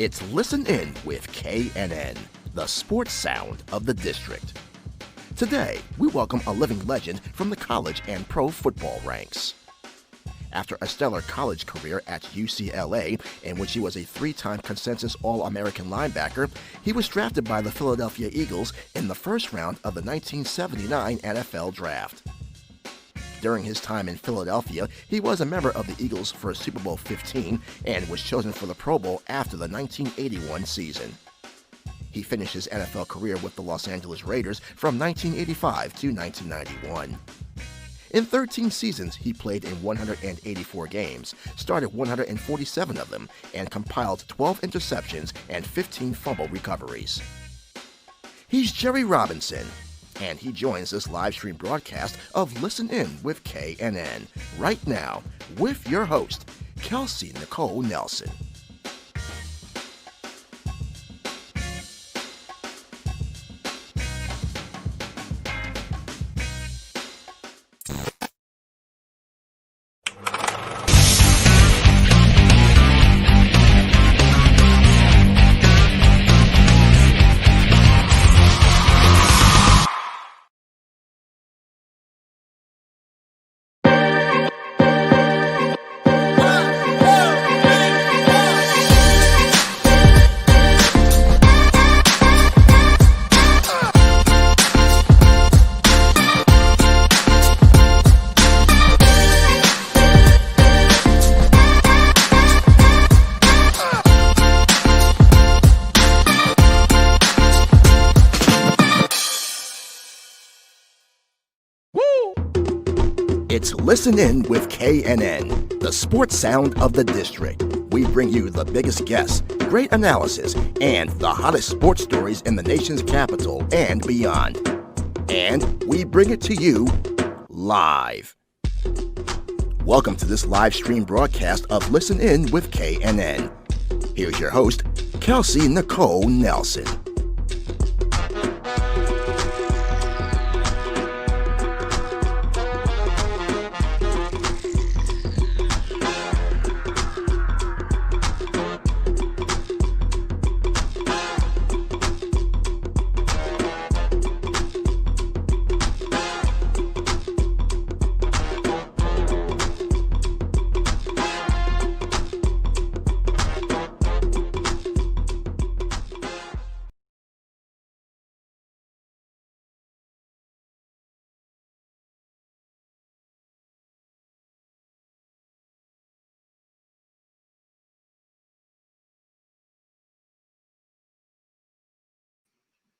It's Listen In with KNN, the sports sound of the district. Today, we welcome a living legend from the college and pro football ranks. After a stellar college career at UCLA, in which he was a three-time consensus All-American linebacker, he was drafted by the Philadelphia Eagles in the first round of the 1979 NFL Draft. During his time in Philadelphia, he was a member of the Eagles for Super Bowl 15 and was chosen for the Pro Bowl after the 1981 season. He finished his NFL career with the Los Angeles Raiders from 1985 to 1991. In 13 seasons, he played in 184 games, started 147 of them, and compiled 12 interceptions and 15 fumble recoveries. He's Jerry Robinson, and he joins this live stream broadcast of Listen In with KNN right now with your host, Kelsey Nicole Nelson. It's Listen In with KNN, the sports sound of the district. We bring you the biggest guests, great analysis, and the hottest sports stories in the nation's capital and beyond. And we bring it to you live. Welcome to this live stream broadcast of Listen In with KNN. Here's your host, Kelsey Nicole Nelson.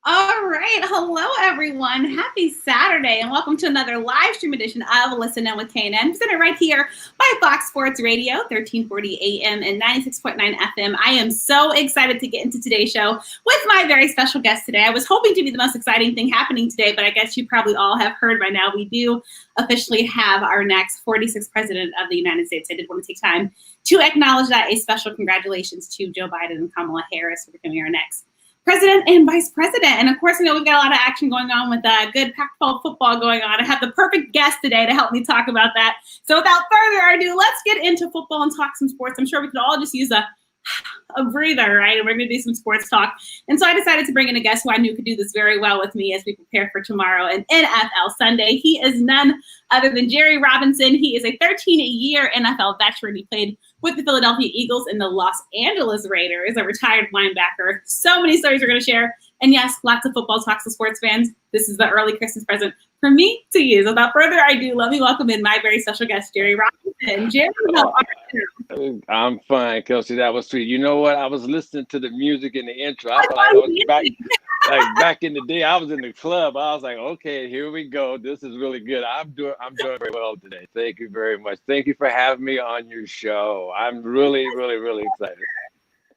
All right. Hello, everyone. Happy Saturday, and welcome to another live stream edition of Listen In with KNN, presented right here by Fox Sports Radio, 1340 AM and 96.9 FM. I am so excited to get into today's show with my very special guest today. I was hoping to be the most exciting thing happening today, but I guess you probably all have heard by now. We do officially have our next 46th president of the United States. I did want to take time to acknowledge that. A special congratulations to Joe Biden and Kamala Harris for becoming our next president and vice president. And of course, we've got a lot of action going on with good Pac-12 football going on. I have the perfect guest today to help me talk about that. So without further ado, let's get into football and talk some sports. I'm sure we could all just use a breather, right? And we're going to do some sports talk. And so I decided to bring in a guest who I knew could do this very well with me as we prepare for tomorrow and NFL Sunday. He is none other than Jerry Robinson. He is a 13-year NFL veteran. He played with the Philadelphia Eagles and the Los Angeles Raiders, a retired linebacker. So many stories we're going to share. And yes, lots of football talks to sports fans. This is the early Christmas present from me to you. So without further ado, let me welcome in my very special guest, Jerry Robinson. Jerry, how are you? I'm fine, Kelsey. That was sweet. You know what? I was listening to the music in the intro. I thought I was back in the day. I was in the club. I was like, okay, here we go. This is really good. I'm doing very well today. Thank you very much. Thank you for having me on your show. I'm really, really, really excited.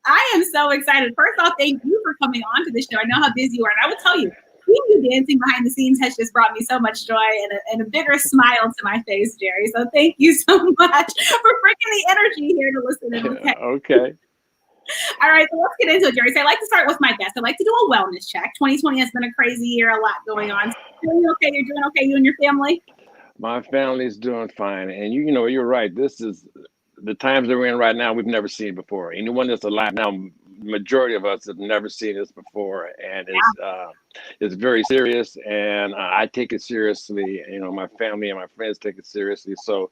I am so excited. First off, thank you for coming on to the show. I know how busy you are. And I will tell you, seeing you dancing behind the scenes has just brought me so much joy and a bigger smile to my face, Jerry. So thank you so much for bringing the energy here to listen in. Okay. All right, so let's get into it, Jerry. So I like to start with my guest. I like to do a wellness check. 2020 has been a crazy year, a lot going on. So you're okay? You're doing okay? You and your family? My family's doing fine. And you know, you're right. This is the times that we're in right now, we've never seen before. Anyone that's alive now majority of us have never seen this before, and it's very serious, and I take it seriously. My family and my friends take it seriously. So,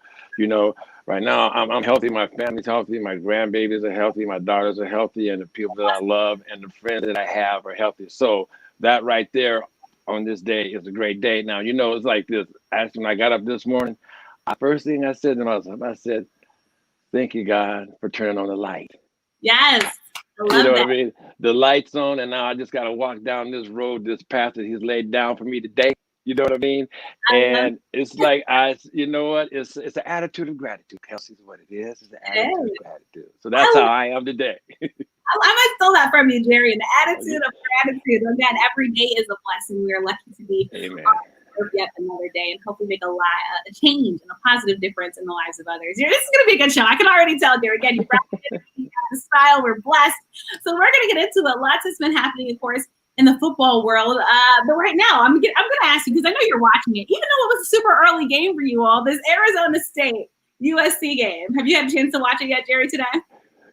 right now I'm healthy, my family's healthy, my grandbabies are healthy, my daughters are healthy, and the people that I love and the friends that I have are healthy. So that right there on this day is a great day. Now, it's like this. Actually, when I got up this morning, first thing I said to myself, I said, "Thank you, God, for turning on the light." Yes, I love You know that. what I mean? The light's on, and now I just got to walk down this road, this path that He's laid down for me today. You know what I mean? And it's like you know what? It's an attitude of gratitude. Kelsey, is what it is. It's an attitude of gratitude. So that's how I am today. I might steal that from you, Jerry. An attitude of gratitude. Again, every day is a blessing. We are lucky to be yet another day, and hopefully make a change and a positive difference in the lives of others. This is going to be a good show. I can already tell, Jerry. Again, you brought the style. We're blessed. So we're going to get into it. Lots has been happening, of course, in the football world. But right now, I'm going to ask you, because I know you're watching it, even though it was a super early game for you all, this Arizona State USC game. Have you had a chance to watch it yet, Jerry, today?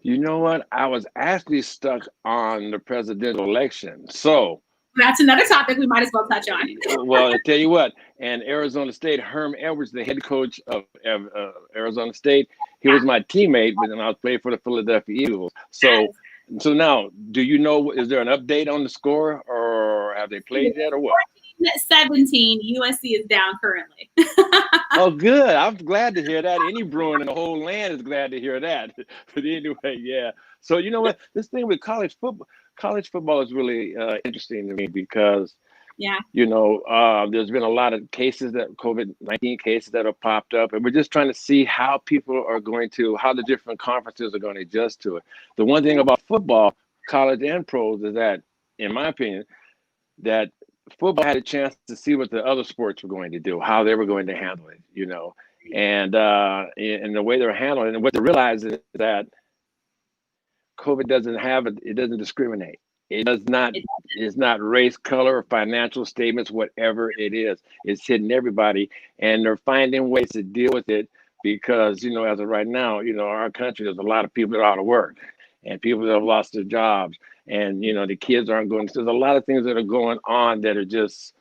You know what? I was actually stuck on the presidential election. So that's another topic we might as well touch on. Well, I tell you what, and Arizona State, Herm Edwards, the head coach of Arizona State, he was my teammate, but then I was playing for the Philadelphia Eagles. So now, do you know, is there an update on the score, or have they played yet, or what? 14-17, USC is down currently. Oh, good. I'm glad to hear that. Any Bruin in the whole land is glad to hear that. But anyway, yeah. So you know what? This thing with college football is really interesting to me because, there's been a lot of cases COVID-19 cases that have popped up, and we're just trying to see how the different conferences are going to adjust to it. The one thing about football, college and pros, is that, in my opinion, that football had a chance to see what the other sports were going to do, how they were going to handle it, and the way they're handling it, and what they realize is that COVID doesn't discriminate. It's not race, color, or financial statements, whatever it is. It's hitting everybody, and they're finding ways to deal with it because, as of right now, our country, there's a lot of people that are out of work and people that have lost their jobs, and, the kids aren't going. There's a lot of things that are going on that are just,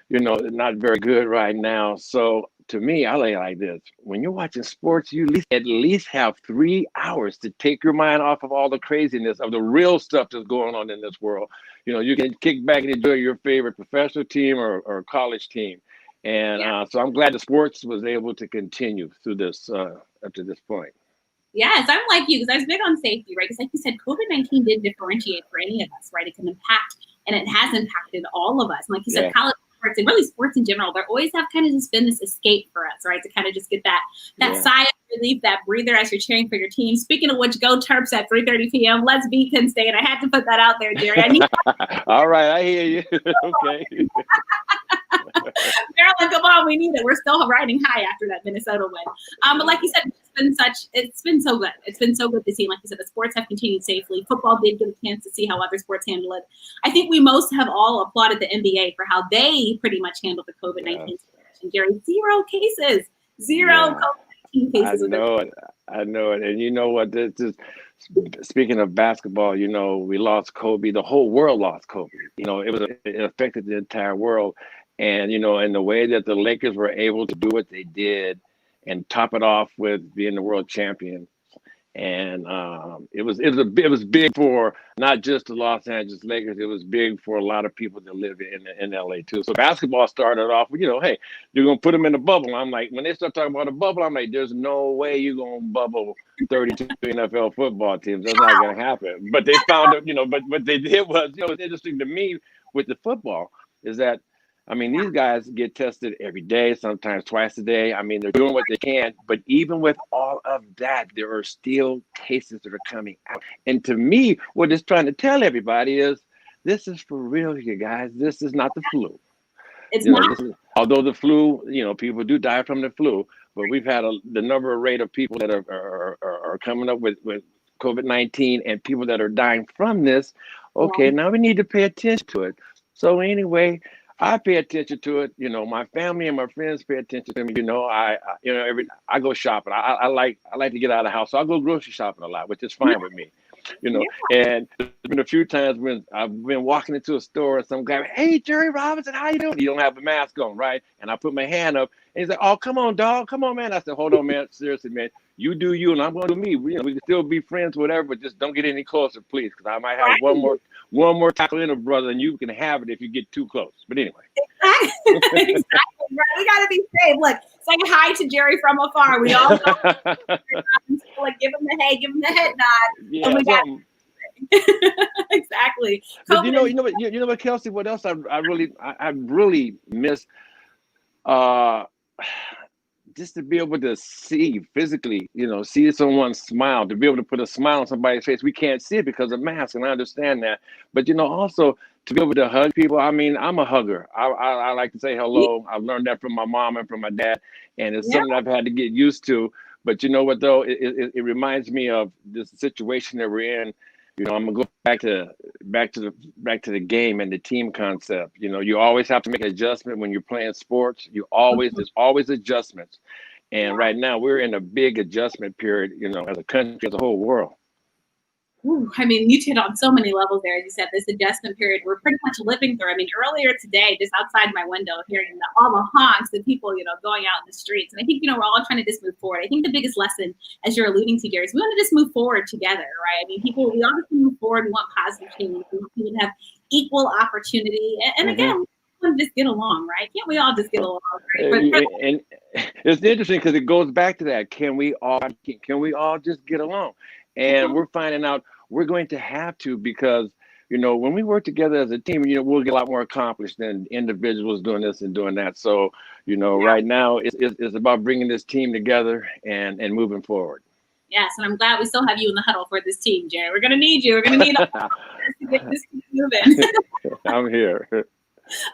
not very good right now. So to me, I like this. When you're watching sports, you at least have 3 hours to take your mind off of all the craziness of the real stuff that's going on in this world. You can kick back and enjoy your favorite professional team or college team. And so I'm glad the sports was able to continue through this up to this point. Yes, I'm like you, because I was big on safety, right? Because like you said, COVID-19 didn't differentiate for any of us, right? It can impact, and it has impacted all of us. And like you said, college sports and really sports in general, there always have kind of just been this escape for us, right? To kind of just get that sigh of relief, that breather as you're cheering for your team. Speaking of which, go Terps at 3:30 p.m. Let's beat Penn State. I had to put that out there, Jerry. I need All right, I hear you. Okay. Maryland, come on, we need it. We're still riding high after that Minnesota win. But like you said, it's been so good. It's been so good to see. Like you said, the sports have continued safely. Football did get a chance to see how other sports handle it. I think we most have all applauded the NBA for how they pretty much handled the COVID-19 situation. Jerry, 0 cases. COVID-19 cases. I know it. And you know what? Speaking of basketball, we lost Kobe. The whole world lost Kobe. It affected the entire world. And, in the way that the Lakers were able to do what they did and top it off with being the world champion. And it was big for not just the Los Angeles Lakers. It was big for a lot of people that live in LA too. So basketball started off with, hey, you're going to put them in the bubble. I'm like, when they start talking about a bubble, I'm like, there's no way you're going to bubble 32 NFL football teams. That's not going to happen. But they found it, but what they did was, it's interesting to me with the football is that, these guys get tested every day, sometimes twice a day. They're doing what they can. But even with all of that, there are still cases that are coming out. And to me, what it's trying to tell everybody is this is for real, you guys. This is not the flu. It's not. Although the flu, people do die from the flu, but we've had the rate of people that are coming up with COVID-19 and people that are dying from this. Okay, now we need to pay attention to it. So anyway, I pay attention to it. My family and my friends pay attention to me. I go shopping. I like to get out of the house. So I go grocery shopping a lot, which is fine with me. And there's been a few times when I've been walking into a store and some guy, hey, Jerry Robinson, how you doing? You don't have a mask on, right? And I put my hand up and he's like, oh, come on, dog. Come on, man. I said, hold on, man. Seriously, man. You do you and I'm going to do me. We can still be friends, whatever, but just don't get any closer, please, because I might have one more tackle in a brother, and you can have it if you get too close. But anyway. Exactly. We got to be safe. Look, say hi to Jerry from afar. We all know. Like, give him the hey, give him the head nod. Yeah, we got exactly. But you know what, Kelsey? What else I really miss? Just to be able to see physically, see someone smile, to be able to put a smile on somebody's face. We can't see it because of masks, and I understand that. But, also to be able to hug people. I mean, I'm a hugger. I like to say hello. I've learned that from my mom and from my dad, and it's something I've had to get used to. But you know what, though? It reminds me of this situation that we're in. I'm gonna go back to the game and the team concept. You always have to make an adjustment when you're playing sports. There's always adjustments. And right now we're in a big adjustment period, as a country, as a whole world. Ooh, I mean, you hit on so many levels there. As you said, this adjustment period we're pretty much living through. I mean, earlier today, just outside my window, hearing all the honks, the people, going out in the streets. And I think, we're all trying to just move forward. I think the biggest lesson, as you're alluding to, Gary, is we want to just move forward together, right? I mean, we all just move forward and want positive change. We want people to have equal opportunity. And again, we want to just get along, right? Can't we all just get along? Right? And it's interesting because it goes back to that. Can we all just get along? And we're finding out we're going to have to, because, when we work together as a team, we'll get a lot more accomplished than individuals doing this and doing that. So, right now it's about bringing this team together and moving forward. Yes, and I'm glad we still have you in the huddle for this team, Jerry. We're going to need you. We're going to need all to get this team moving. I'm here.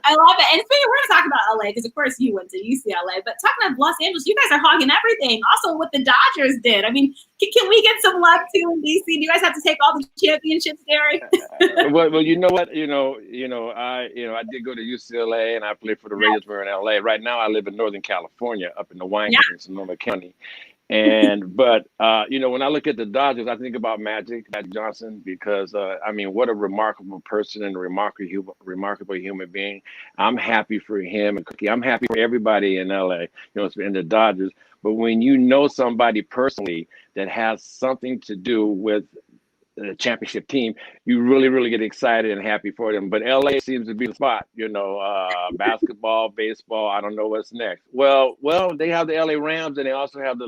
I love it. And speaking, we're going to talk about LA because, of course, you went to UCLA. But talking about Los Angeles, you guys are hogging everything. Also, what the Dodgers did. I mean, can we get some love too in DC? Do you guys have to take all the championships, Gary? Well, you know what? I did go to UCLA and I played for the Raiders. We're in LA. Right now, I live in Northern California, up in the wine country, Sonoma County. But when I look at the Dodgers, I think about Magic Johnson, because what a remarkable person and a remarkable human being. I'm happy for him and Cookie. I'm happy for everybody in LA, in the Dodgers. But when somebody personally that has something to do with the championship team, you really, really get excited and happy for them. But LA seems to be the spot, basketball, baseball. I don't know what's next. Well, they have the LA Rams, and they also have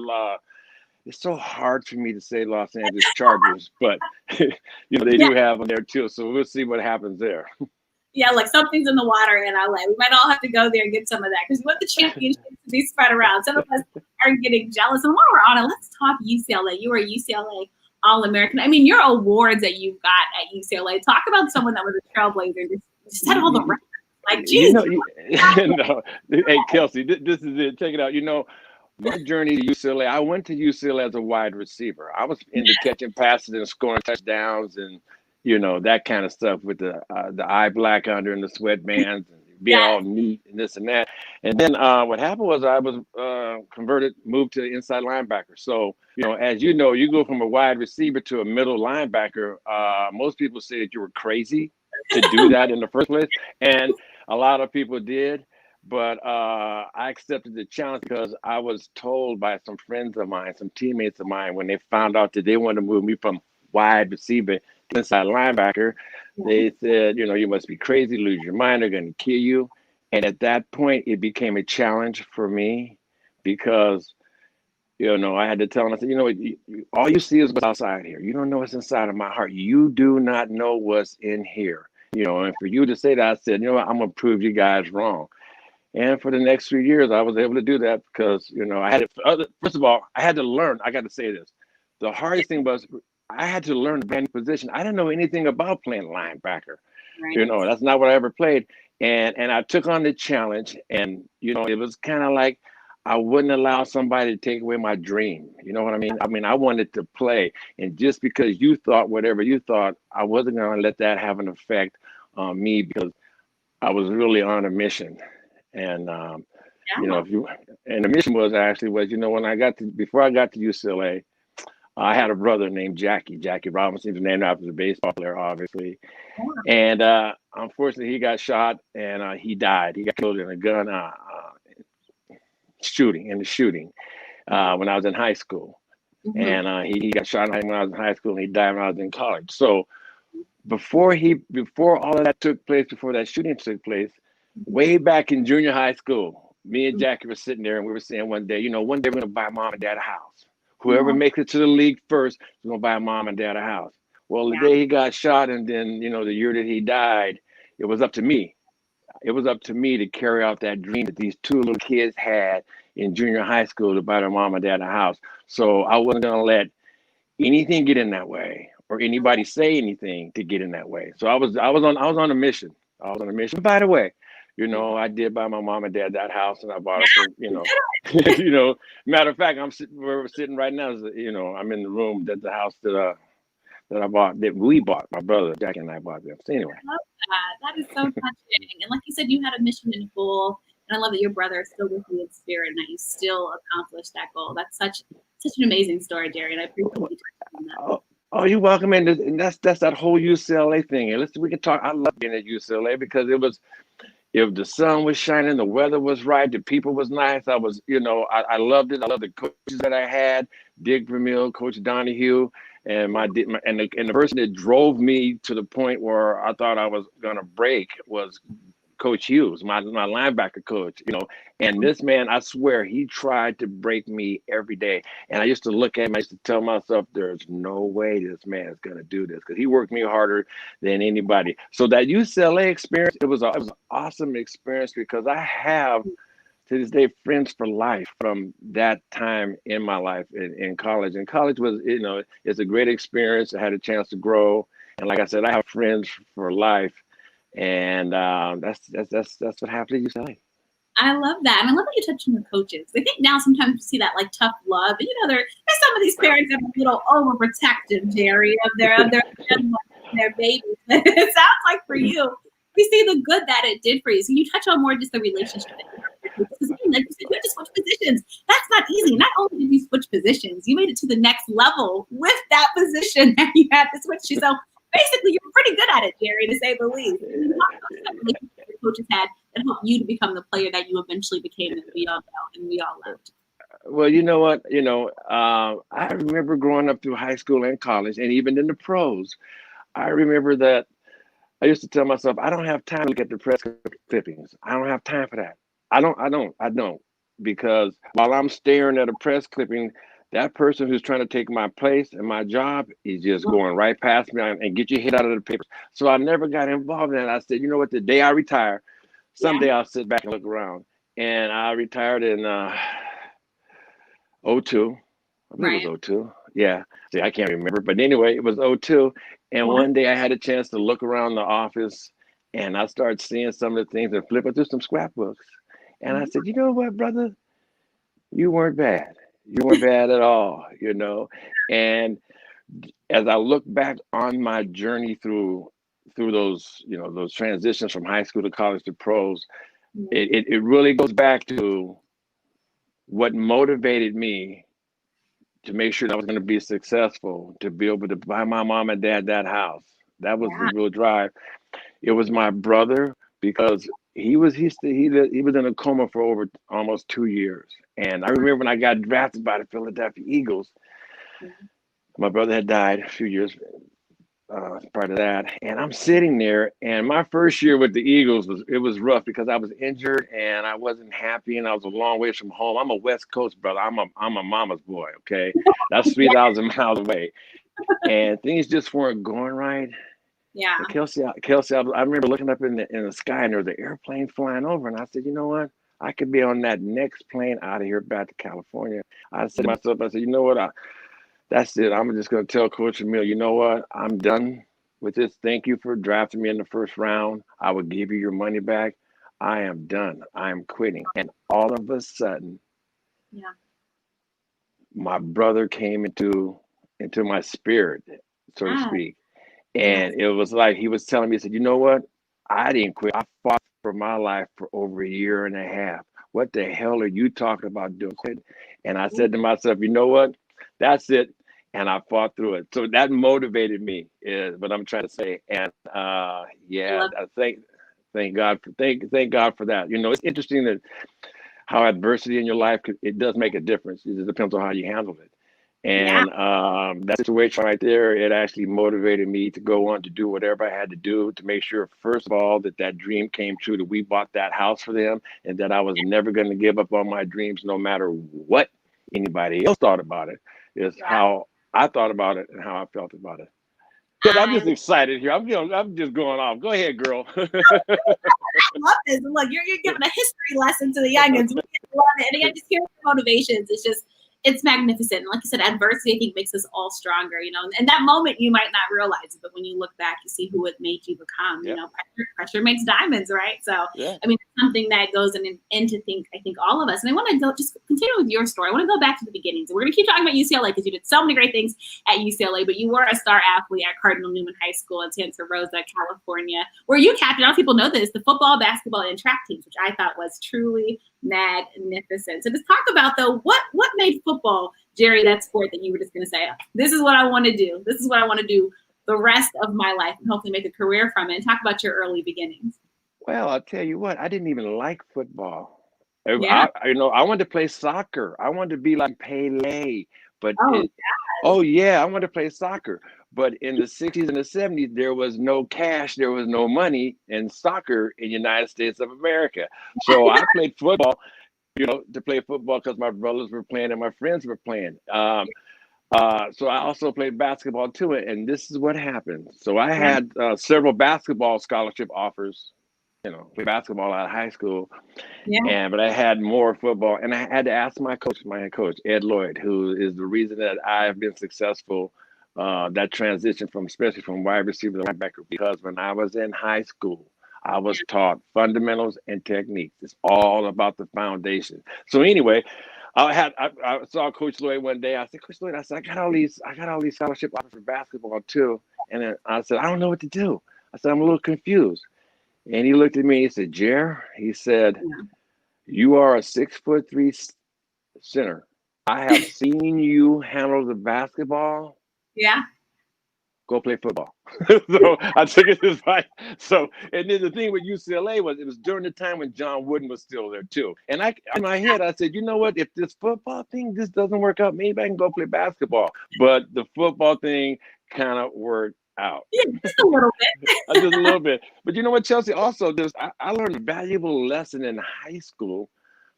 it's so hard for me to say Los Angeles Chargers, but they do have them there too. So we'll see what happens there. Yeah, like something's in the water in LA. We might all have to go there and get some of that, because we want the championships to be spread around. Some of us are getting jealous. And while we're on it, let's talk UCLA. You were UCLA All-American. I mean, your awards that you got at UCLA. Talk about someone that was a trailblazer. Just had all the records. Like, geez. No. Hey, Kelsey, this is it. Check it out. My journey to UCLA, I went to UCLA as a wide receiver. I was into catching passes and scoring touchdowns and, that kind of stuff with the eye black under and the sweatbands and being all neat and this and that. And then what happened was I was moved to inside linebacker. So, as you go from a wide receiver to a middle linebacker. Most people say that you were crazy to do that in the first place. And a lot of people did. But I accepted the challenge because I was told by some friends of mine, some teammates of mine, when they found out that they wanted to move me from wide receiver to inside linebacker, they said, you must be crazy, lose your mind, they're going to kill you. And at that point, it became a challenge for me because, I had to tell them, I said, all you see is what's outside here. You don't know what's inside of my heart. You do not know what's in here. And for you to say that, I said, I'm going to prove you guys wrong. And for the next 3 years, I was able to do that because, first of all, I had to learn. I got to say this. The hardest thing was I had to learn the brand new position. I didn't know anything about playing linebacker. Right. That's not what I ever played. And I took on the challenge, and, it was kind of like I wouldn't allow somebody to take away my dream. You know what I mean? I wanted to play. And just because you thought whatever you thought, I wasn't going to let that have an effect on me because I was really on a mission. And, and the mission was when before I got to UCLA, I had a brother named Jackie Robinson. He was named after the baseball player, obviously. Yeah. And unfortunately, he got shot and he died. He got killed in a gun shooting when I was in high school. Mm-hmm. And he got shot when I was in high school, and he died when I was in college. So before all of that took place, before that shooting took place, way back in junior high school, me and Jackie were sitting there and we were saying one day we're going to buy mom and dad a house. Whoever makes it to the league first is going to buy mom and dad a house. Well, the day he got shot and then, the year that he died, it was up to me. It was up to me to carry out that dream that these two little kids had in junior high school to buy their mom and dad a house. So I wasn't going to let anything get in that way or anybody say anything to get in that way. So I was on a mission. I was on a mission. By the way, I did buy my mom and dad that house, and I bought it for, matter of fact, where we're sitting right now is, I'm in the room that the house that I bought, that we bought, my brother, Jackie and I bought them. So anyway. I love that. That is so touching. And like you said, you had a mission and a goal. And I love that your brother is still with you in spirit and that you still accomplished that goal. That's such an amazing story, Jerry. And I appreciate you talking about that. Oh, you're welcome. And that's that whole UCLA thing. And we can talk. I love being at UCLA because if the sun was shining, the weather was right, the people was nice. I was, I loved it. I loved the coaches that I had, Dick Vermeil, Coach Donahue, and the person that drove me to the point where I thought I was gonna break was Coach Hughes, my linebacker coach, and this man, I swear, he tried to break me every day. And I used to look at him, I used to tell myself, there's no way this man is going to do this because he worked me harder than anybody. So that UCLA experience, it was an awesome experience because I have, to this day, friends for life from that time in my life in college. And college was, it's a great experience. I had a chance to grow. And like I said, I have friends for life. And that's what happened at UCLA. I love that. And I love that you touched on the coaches. I think now sometimes you see that like tough love. But there's some of these parents that are a little overprotective, Jerry, of their babies. It sounds like for you, we see the good that it did for you. So you touch on more just the relationship. Because like you said, you just switch positions. That's not easy. Not only did you switch positions, you made it to the next level with that position that you had to switch to. So basically, you're pretty good at it, Jerry, to say the least. Your coaches had that helped you to become the player that you eventually became, and we all know, and we all loved. Well, you know what? I remember growing up through high school and college, and even in the pros. I remember that I used to tell myself, I don't have time to look at the press clippings. I don't have time for that. I don't, because while I'm staring at a press clipping, that person who's trying to take my place and my job is just going right past me and get your head out of the papers. So I never got involved in that. I said, you know what, the day I retire, someday I'll sit back and look around. And I retired in 02. I believe it was 02. Yeah. See, I can't remember. But anyway, it was 02. And one day I had a chance to look around the office and I started seeing some of the things and flipping through some scrapbooks. And I said, you know what, brother? You weren't bad. You weren't bad at all, And as I look back on my journey through those, those transitions from high school to college to pros, it really goes back to what motivated me to make sure that I was going to be successful, to be able to buy my mom and dad that house. That was the real drive. It was my brother because he was in a coma for over almost 2 years. And I remember when I got drafted by the Philadelphia Eagles, my brother had died a few years prior to that. And I'm sitting there, and my first year with the Eagles was rough because I was injured and I wasn't happy and I was a long way from home. I'm a West Coast brother. I'm a mama's boy, okay? That's 3,000 miles away. And things just weren't going right. Yeah. And Kelsey, I remember looking up in the sky and there was an airplane flying over, and I said, you know what? I could be on that next plane out of here back to California. I said to myself, you know what? That's it. I'm just going to tell Coach Emil, you know what? I'm done with this. Thank you for drafting me in the first round. I will give you your money back. I am done. I am quitting. And all of a sudden, my brother came into my spirit, so to speak. And it was like he was telling me, he said, you know what? I didn't quit. I fought for my life for over a year and a half. What the hell are you talking about doing? And I said to myself, you know what? That's it. and I fought through it. So that motivated me, is what I'm trying to say. And yeah, I thank God for that. You know, it's interesting that how adversity in your life, it does make a difference. It just depends on how you handle it. Yeah. And that situation right there, it actually motivated me to go on to do whatever I had to do to make sure, first of all, that dream came true, that we bought that house for them, and that I was never going to give up on my dreams no matter what anybody else thought about it. Is how I thought about it and how I felt about it. Because I'm just excited here. I'm just going off. Go ahead, girl. I love this. Look, you're giving a history lesson to the youngins. We love it. And again, just hearing the motivations, it's magnificent. And like you said, adversity, I think, makes us all stronger, you know. And that moment, you might not realize it, but when you look back, you see who it made you become. You know, pressure makes diamonds, right? So, I mean, it's something that goes into I think all of us. And I want to just continue with your story. I want to go back to the beginnings. And we're going to keep talking about UCLA because you did so many great things at UCLA, but you were a star athlete at Cardinal Newman High School in Santa Rosa, California, where you captained, a lot of people know this, the football, basketball, and track teams, which I thought was truly magnificent. So just talk about, though, what made football, Jerry, that sport that you were just going to say, this is what I want to do. This is what I want to do the rest of my life and hopefully make a career from it. And talk about your early beginnings. Well, I'll tell you what, I didn't even like football. Yeah. I wanted to play soccer. I wanted to be like Pele. But I wanted to play soccer. But in the 60s and the 70s, there was no cash, there was no money in soccer in the United States of America. So I played football, to play football because my brothers were playing and my friends were playing. So I also played basketball too. And this is what happened. So I had several basketball scholarship offers, play basketball out of high school. But I had more football. And I had to ask my head coach, Ed Lloyd, who is the reason that I've been successful. That transition especially from wide receiver to linebacker, because when I was in high school, I was taught fundamentals and techniques. It's all about the foundation. So anyway, I saw Coach Lloyd one day. I said, Coach Lloyd, I got all these scholarship offers for basketball too. And then I said, I don't know what to do. I said, I'm a little confused. And he looked at me. He said, Jer, he said, you are a 6'3" center. I have seen you handle the basketball. Yeah. Go play football. So I took his advice. So, and then the thing with UCLA was, it was during the time when John Wooden was still there too. And in my head, I said, you know what? If this football thing just doesn't work out, maybe I can go play basketball. But the football thing kind of worked out. Yeah, just a little bit. Just a little bit. But you know what, Chelsea? Also, I learned a valuable lesson in high school.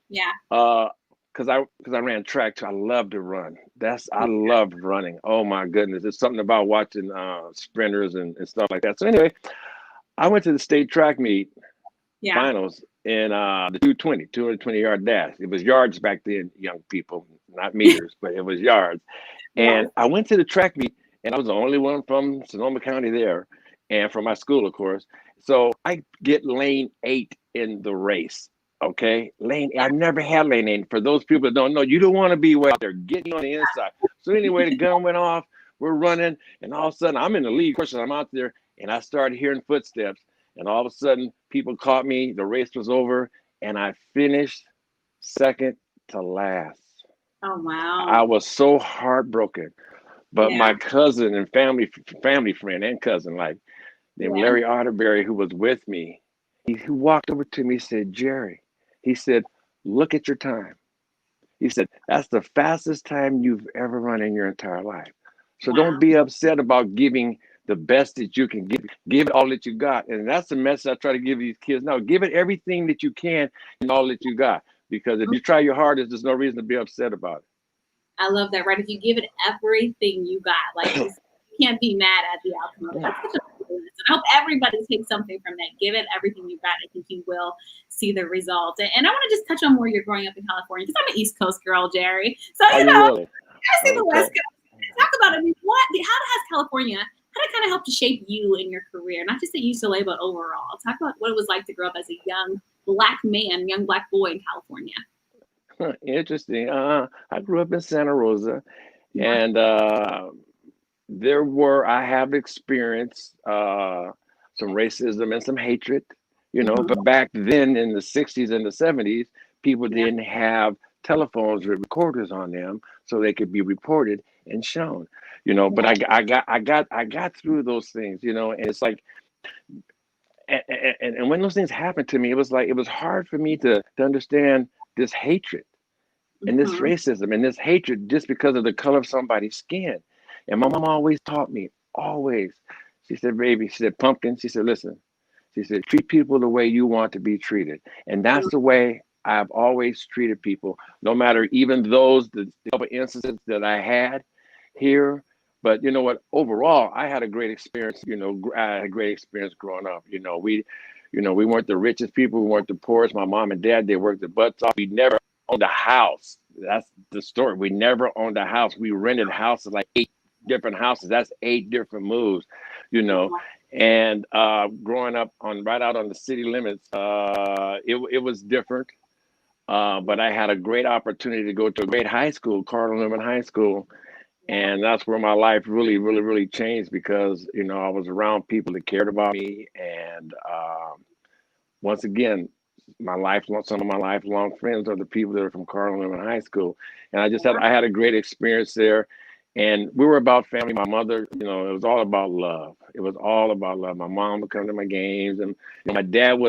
Yeah. Because I ran track too. I love to run. I loved running. Oh my goodness. There's something about watching sprinters and stuff like that. So anyway, I went to the state track meet finals in the 220-yard dash. It was yards back then, young people, not meters, but it was yards. And I went to the track meet, and I was the only one from Sonoma County there, and from my school, of course. So I get lane 8 in the race. Okay, I never had lane 8. For those people that don't know, you don't want to be way out there getting on the inside. So anyway, the gun went off. We're running, and all of a sudden, I'm in the lead. Of course, I'm out there, and I started hearing footsteps. And all of a sudden, people caught me. The race was over, and I finished second to last. Oh wow! I was so heartbroken. But my cousin and family friend and cousin, named Larry Otterberry, who was with me, he walked over to me and said, Jerry, he said, look at your time. He said, that's the fastest time you've ever run in your entire life. So don't be upset about giving the best that you can give. Give it all that you got. And that's the message I try to give these kids now. Give it everything that you can and all that you got. Because if you try your hardest, there's no reason to be upset about it. I love that, right? If you give it everything you got, you can't be mad at the outcome of it. That's such a I hope everybody takes something from that. Give it everything you've got. I think you will see the result. And I want to just touch on where you're growing up in California, because I'm an East Coast girl, Jerry. So, I see the West Coast. Talk about it. I mean, how has California, how did it kind of help to shape you in your career? Not just at UCLA, but overall. Talk about what it was like to grow up as a young Black boy in California. Interesting. I grew up in Santa Rosa, and I have experienced some racism and some hatred, but back then in the 60s and the 70s, people didn't have telephones with recorders on them so they could be reported. and shown, but I got through those things, and it's like, and when those things happened to me, it was like, it was hard for me to understand this hatred and this racism and this hatred just because of the color of somebody's skin. And my mom always taught me, always. She said, baby, she said, Pumpkin, she said, listen, she said, treat people the way you want to be treated. And that's the way I've always treated people, no matter even the couple instances that I had here. But you know what? Overall, I had a great experience. I had a great experience growing up. We weren't the richest people. We weren't the poorest. My mom and dad, they worked their butts off. We never owned a house. That's the story. We never owned a house. We rented houses, like 8 different houses. That's 8 different moves, And growing up right out on the city limits, it was different. But I had a great opportunity to go to a great high school, Cardinal Newman High School. And that's where my life really, really, really changed because, I was around people that cared about me. And once again, some of my lifelong friends are the people that are from Cardinal Newman High School. And I had a great experience there. And we were about family. My mother, it was all about love. It was all about love. My mom would come to my games. And my dad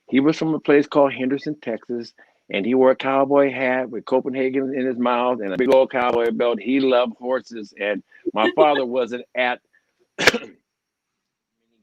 he was from a place called Henderson, Texas. And he wore a cowboy hat with Copenhagen in his mouth and a big old cowboy belt. He loved horses. And my father wasn't at many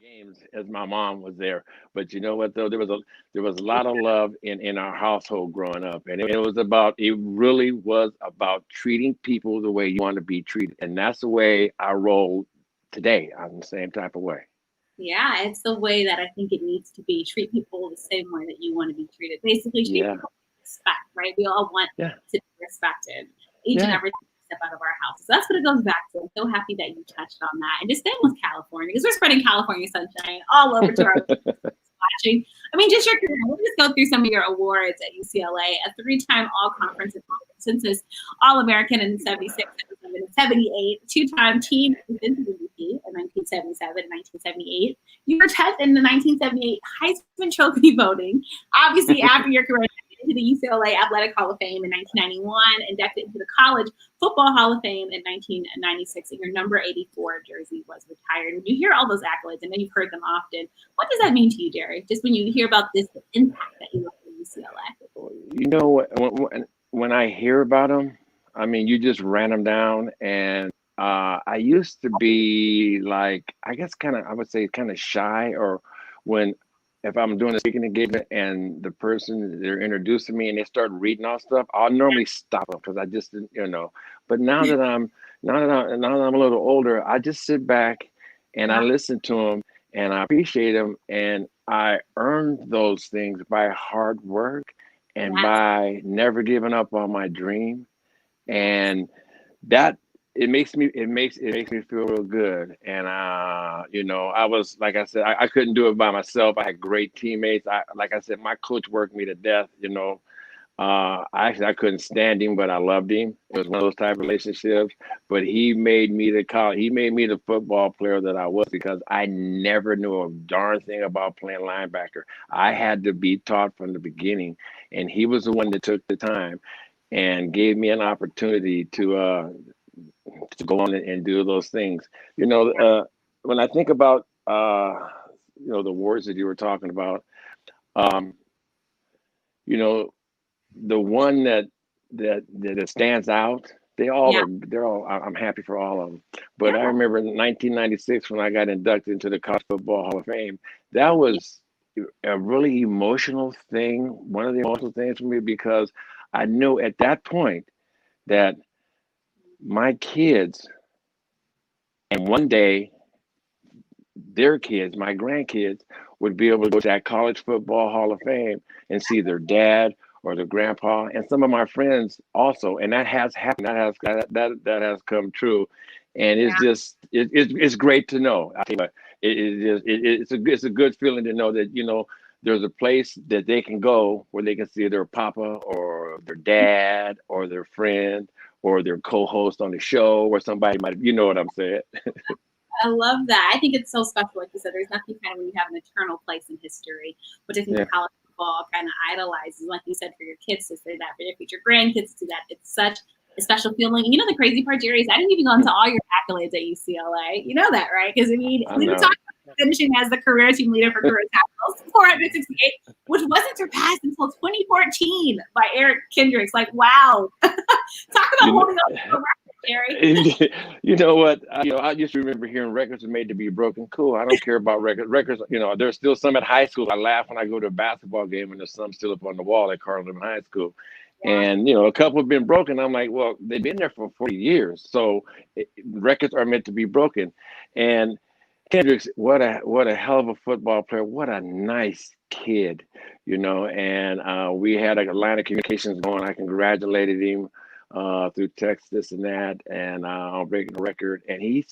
games as my mom was there. But you know what, though? There was a lot of love in our household growing up. And it really was about treating people the way you want to be treated. And that's the way I roll today. I'm the same type of way. Yeah, it's the way that I think it needs to be. Treat people the same way that you want to be treated. Basically, treat people with respect, right? We all want to be respected each and every step out of our house. So that's what it goes back to. I'm so happy that you touched on that. And just staying with California, because we're spreading California sunshine all over to our watching. I mean, just your career. We'll just go through some of your awards at UCLA. A 3-time all-conference consensus All-American in 76, 77, and 78. 2-time team defensive rookie in 1977 and 1978. You were 10th in the 1978 Heisman Trophy voting. Obviously, after your career, into the UCLA Athletic Hall of Fame in 1991, inducted into the College Football Hall of Fame in 1996, and your number 84 jersey was retired. When you hear all those accolades, and then you've heard them often, what does that mean to you, Jerry? Just when you hear about this impact that you left at UCLA? When I hear about them, I mean, you just ran them down, and I used to be like, I guess I would say kind of shy, or if I'm doing a speaking engagement and the person, they're introducing me and they start reading off stuff, I'll normally stop them because I just didn't, But now that I'm a little older, I just sit back and I listen to them and I appreciate them, and I earned those things by hard work and by never giving up on my dream, and that. It makes me feel real good. And I was, like I said, I couldn't do it by myself. I had great teammates. Like I said, my coach worked me to death. I couldn't stand him, but I loved him. It was one of those type of relationships. But he made me the football player that I was, because I never knew a darn thing about playing linebacker. I had to be taught from the beginning, and he was the one that took the time and gave me an opportunity to go on and do those things. When I think about the awards that you were talking about, the one that stands out, they're all I'm happy for all of them. But I remember in 1996 when I got inducted into the College Football Hall of Fame, that was a really emotional thing, one of the emotional things for me, because I knew at that point that my kids, and one day their kids, my grandkids, would be able to go to that College Football Hall of Fame and see their dad or their grandpa, and some of my friends also. And that has happened. That has come true. And it's just it's great to know. I tell you, it's a good feeling to know that there's a place that they can go where they can see their papa or their dad or their friend or their co-host on the show, or somebody might, what I'm saying. I love that. I think it's so special. Like you said, there's nothing kind of when you have an eternal place in history, which I think the college football kind of idolizes, like you said, for your kids to say that, for your future grandkids to do that. It's such a special feeling. And the crazy part, Jerry, is I didn't even go into all your accolades at UCLA. You know that, right? Because, we were talking about finishing as the career team leader for career tackles, 468, which wasn't surpassed until 2014 by Eric Kendricks. Like, wow. Talk about holding on to a record, Jerry. You know what? I just remember hearing records are made to be broken. Cool. I don't care about records. Records, there's still some at high school. I laugh when I go to a basketball game and there's some still up on the wall at Carlin High School. And, a couple have been broken. I'm like, well, they've been there for 40 years. So records are meant to be broken. And Kendricks, what a hell of a football player. What a nice kid, and we had a line of communications going. I congratulated him through text, this and that, and on breaking the record. And he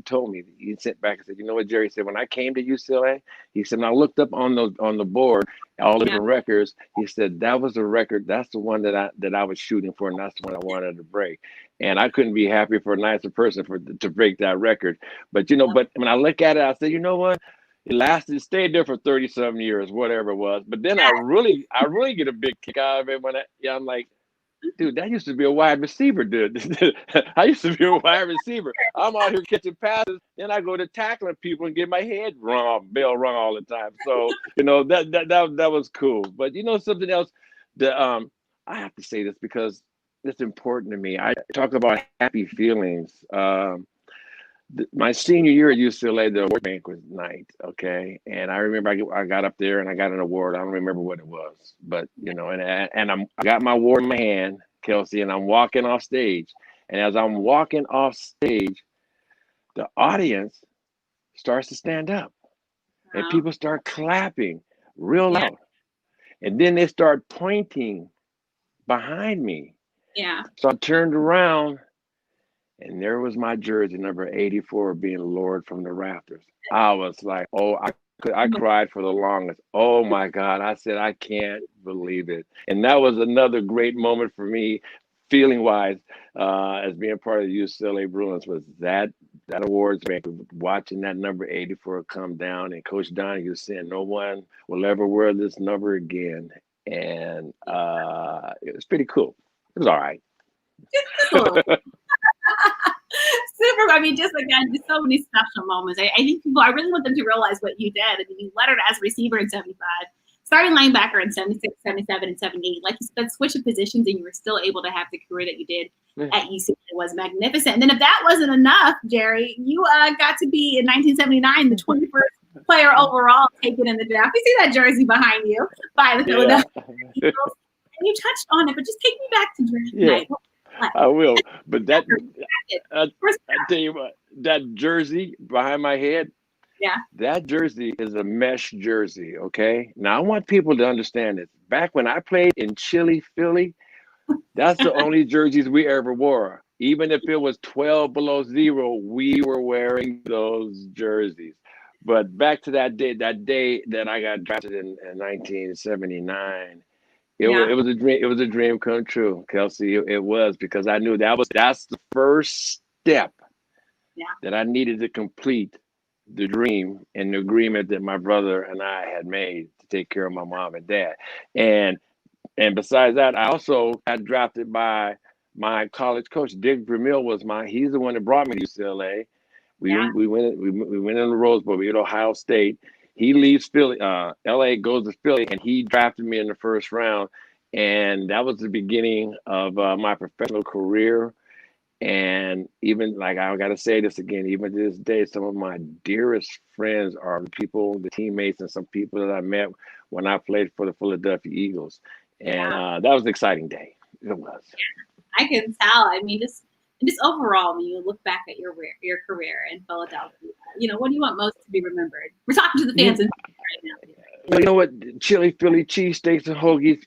told me, he sent back and said, you know what, Jerry said, when I came to UCLA, he said, when I looked up on the board, all the different records, he said, that was the record. That's the one that I was shooting for, and that's the one I wanted to break. And I couldn't be happier for a nicer person to break that record. But, but when I look at it, I said, you know what? It stayed there for 30-some years, whatever it was. But then I really get a big kick out of it when I'm like, dude, that used to be a wide receiver, dude. I used to be a wide receiver. I'm out here catching passes, then I go to tackling people and get my head bell rung all the time. So, that was cool. But something else that I have to say this because it's important to me. I talk about happy feelings. My senior year at UCLA, the award banquet night, okay? And I remember I got up there and I got an award. I don't remember what it was, but, I got my award in my hand, Kelsey, and I'm walking off stage. And as I'm walking off stage, the audience starts to stand up and people start clapping real loud. And then they start pointing behind me. Yeah. So I turned around and there was my jersey, number 84, being lowered from the rafters. I was like, I cried for the longest. Oh my God. I said, I can't believe it. And that was another great moment for me, feeling wise, as being part of the UCLA Bruins, was that awards banquet, watching that number 84 come down, and Coach Donahue saying, no one will ever wear this number again. And it was pretty cool. It was all right. Super. I mean, just so many special moments. I think I really want them to realize what you did. I mean, you lettered as receiver in 75, starting linebacker in 76, 77, and 78. Like you said, switch of positions, and you were still able to have the career that you did at UCLA. Was magnificent. And then if that wasn't enough, Jerry, you got to be in 1979 the 21st player overall taken in the draft. You see that jersey behind you by the Philadelphia Eagles. And you touched on it, but just take me back to draft night. I will, but I tell you what, that jersey behind my head, that jersey is a mesh jersey, okay? Now, I want people to understand this. Back when I played in chilly Philly, that's the only jerseys we ever wore. Even if it was 12 below zero, we were wearing those jerseys. But back to that day that I got drafted in 1979, It was a dream. It was a dream come true, Kelsey. It was, because I knew that's the first step that I needed to complete the dream and the agreement that my brother and I had made to take care of my mom and dad. And besides that, I also got drafted by my college coach. Dick Vermeil he's the one that brought me to UCLA. We went in the Rose Bowl. We at Ohio State. He leaves Philly, LA, goes to Philly, and he drafted me in the first round. And that was the beginning of my professional career. And even, like, I got to say this again, even to this day, some of my dearest friends are the people, the teammates, and some people that I met when I played for the Philadelphia Eagles. And that was an exciting day. It was. I can tell. I mean, just overall, when you look back at your career in Philadelphia, what do you want most to be remembered? We're talking to the fans right now. Well, you know what? Chili Philly cheesesteaks and hoagies,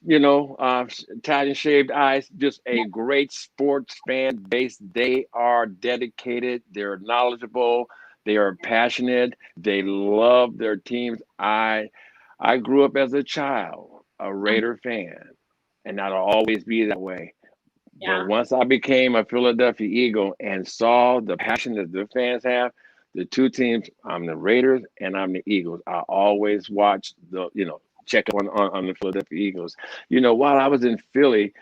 Italian shaved ice, just a great sports fan base. They are dedicated. They're knowledgeable. They are passionate. They love their teams. I grew up as a child, a Raider fan, and that'll always be that way. Yeah. But once I became a Philadelphia Eagle and saw the passion that the fans have, the two teams, I'm the Raiders and I'm the Eagles. I always watch check up on the Philadelphia Eagles. While I was in Philly,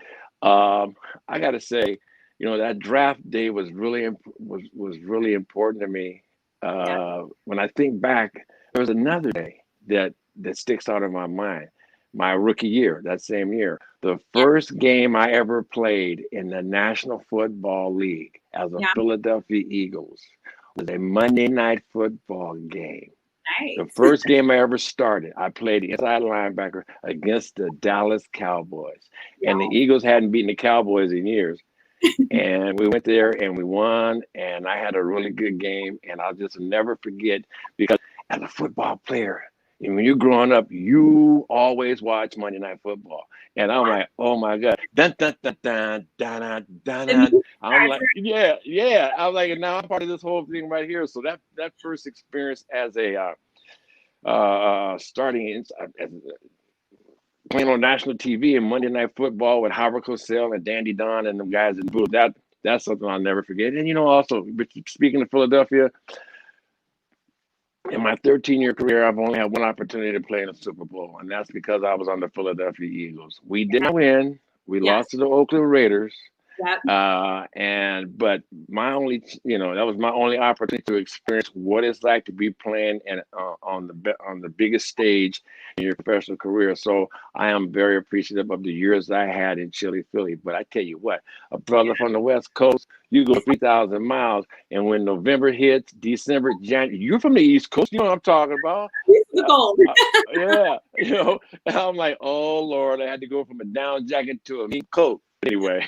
I got to say, that draft day was was really important to me. Yeah. When I think back, there was another day that sticks out in my mind. My rookie year, that same year, the Yeah. first game I ever played in the National Football League as a Yeah. Philadelphia Eagles was a Monday night football game. The Nice. first game I ever started, I played inside linebacker against the Dallas Cowboys. And the Yeah. Eagles hadn't beaten the Cowboys in years. And we went there and we won. And I had a really good game. And I'll just never forget because as a football player, and when you're growing up, you always watch Monday Night Football. And I'm like, oh my God. Dun, dun, dun, dun, dun, dun, dun, The dun. new I'm starter. like, yeah, yeah. I was like, now I'm part of this whole thing right here. So that first experience as a starting playing on national TV and Monday Night Football with Howard Cosell and Dandy Don and the guys in the booth. That's something I'll never forget. And also, speaking of Philadelphia, in my 13-year career, I've only had one opportunity to play in a Super Bowl, and that's because I was on the Philadelphia Eagles. We didn't win. We Yes. lost to the Oakland Raiders. Yep. But my only, that was my only opportunity to experience what it's like to be playing on the biggest stage in your professional career. So I am very appreciative of the years I had in chilly Philly. But I tell you what, a brother from the West Coast, you go 3,000 miles, and when November hits, December, January, you're from the East Coast, you know what I'm talking about? The gold. Yeah, and I'm like, oh Lord, I had to go from a down jacket to a mink coat. Anyway.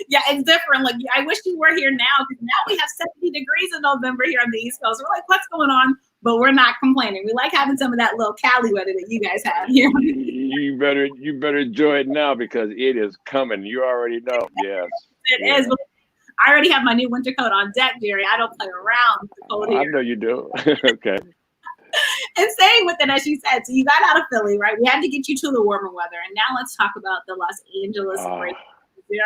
Yeah, it's different. Like, I wish you were here now because now we have 70 degrees in November here on the East Coast. We're like, what's going on? But we're not complaining. We like having some of that little Cali weather that you guys have here. You better enjoy it now because it is coming. You already know. Yes. It is. But I already have my new winter coat on deck, Jerry. I don't play around with the cold here. I know you do. Okay. And staying with it, as you said, so you got out of Philly, right? We had to get you to the warmer weather. And now let's talk about the Los Angeles Raiders.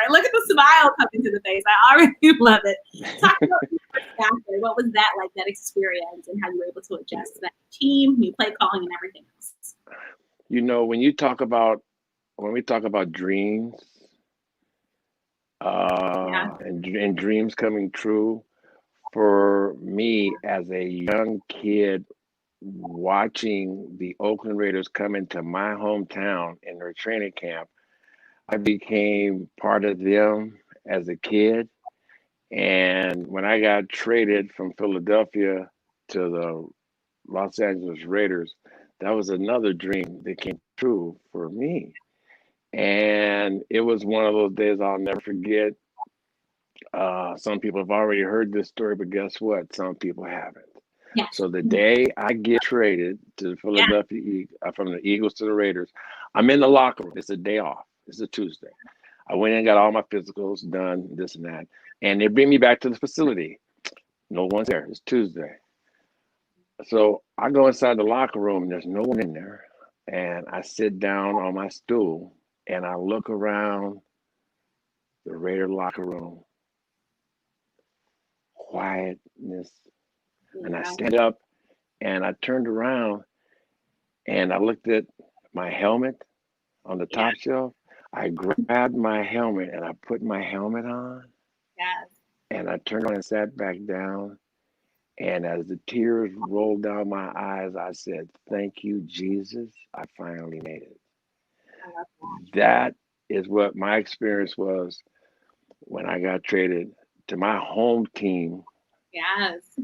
Look at the smile coming to the face. I already love it. Talk about what was that like, that experience, and how you were able to adjust to that team, new play calling, and everything else? When we talk about dreams and dreams coming true, for me as a young kid, watching the Oakland Raiders come into my hometown in their training camp, I became part of them as a kid. And when I got traded from Philadelphia to the Los Angeles Raiders, that was another dream that came true for me. And it was one of those days I'll never forget. Some people have already heard this story, but guess what? Some people haven't. Yes. So the day I get traded to the Philadelphia from the Eagles to the Raiders, I'm in the locker room. It's a day off. It's a Tuesday. I went in and got all my physicals done, this and that. And they bring me back to the facility. No one's there. It's Tuesday. So I go inside the locker room and there's no one in there. And I sit down on my stool and I look around the Raider locker room. Quietness. And I stand up and I turned around and I looked at my helmet on the top shelf. I grabbed my helmet and I put my helmet on. Yes. And I turned around and sat back down. And as the tears rolled down my eyes, I said, "Thank you, Jesus. I finally made it." That is what my experience was when I got traded to my home team. Yes.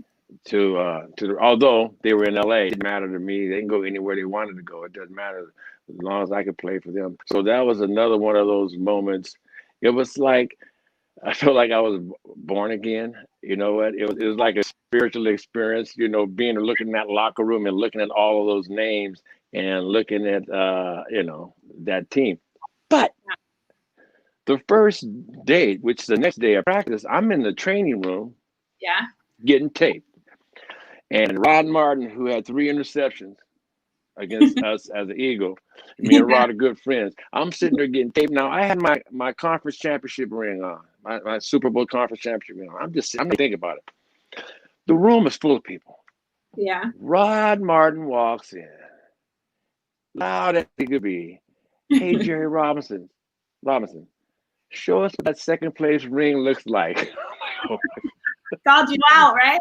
Although they were in LA, it didn't matter to me. They can go anywhere they wanted to go. It doesn't matter as long as I could play for them. So that was another one of those moments. It was like I felt like I was born again. You know what? It was like a spiritual experience. Being looking in that locker room and looking at all of those names and looking at that team. But the first day, which is the next day of practice, I'm in the training room. Yeah. Getting taped. And Rod Martin, who had 3 interceptions against us as an Eagle, me and Rod are good friends. I'm sitting there getting taped. Now, I had my conference championship ring on, my Super Bowl conference championship ring on. I'm thinking about it. The room is full of people. Yeah. Rod Martin walks in, loud as he could be. "Hey, Jerry Robinson, show us what that second place ring looks like. Called you out, right?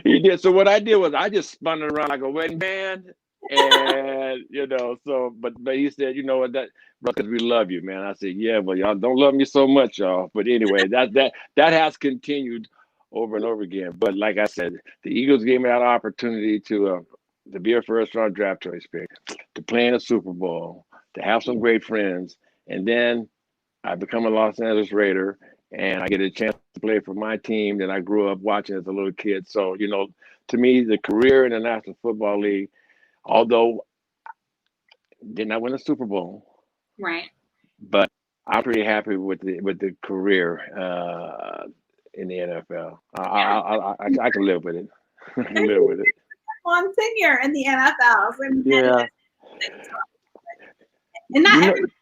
He did. So what I did was I just spun it around like a wedding band. And but he said, you know what, that because we love you, man. I said, yeah, well, y'all don't love me so much, y'all. But anyway, that has continued over and over again. But like I said, the Eagles gave me that opportunity to be a first round draft choice pick, to play in a Super Bowl, to have some great friends, and then I become a Los Angeles Raider, and I get a chance to play for my team that I grew up watching as a little kid. So, to me, the career in the National Football League, although did not win a Super Bowl, right? But I'm pretty happy with the career in the NFL. I can live with it. I can live with it. Long tenure in the NFL. Yeah. And not everybody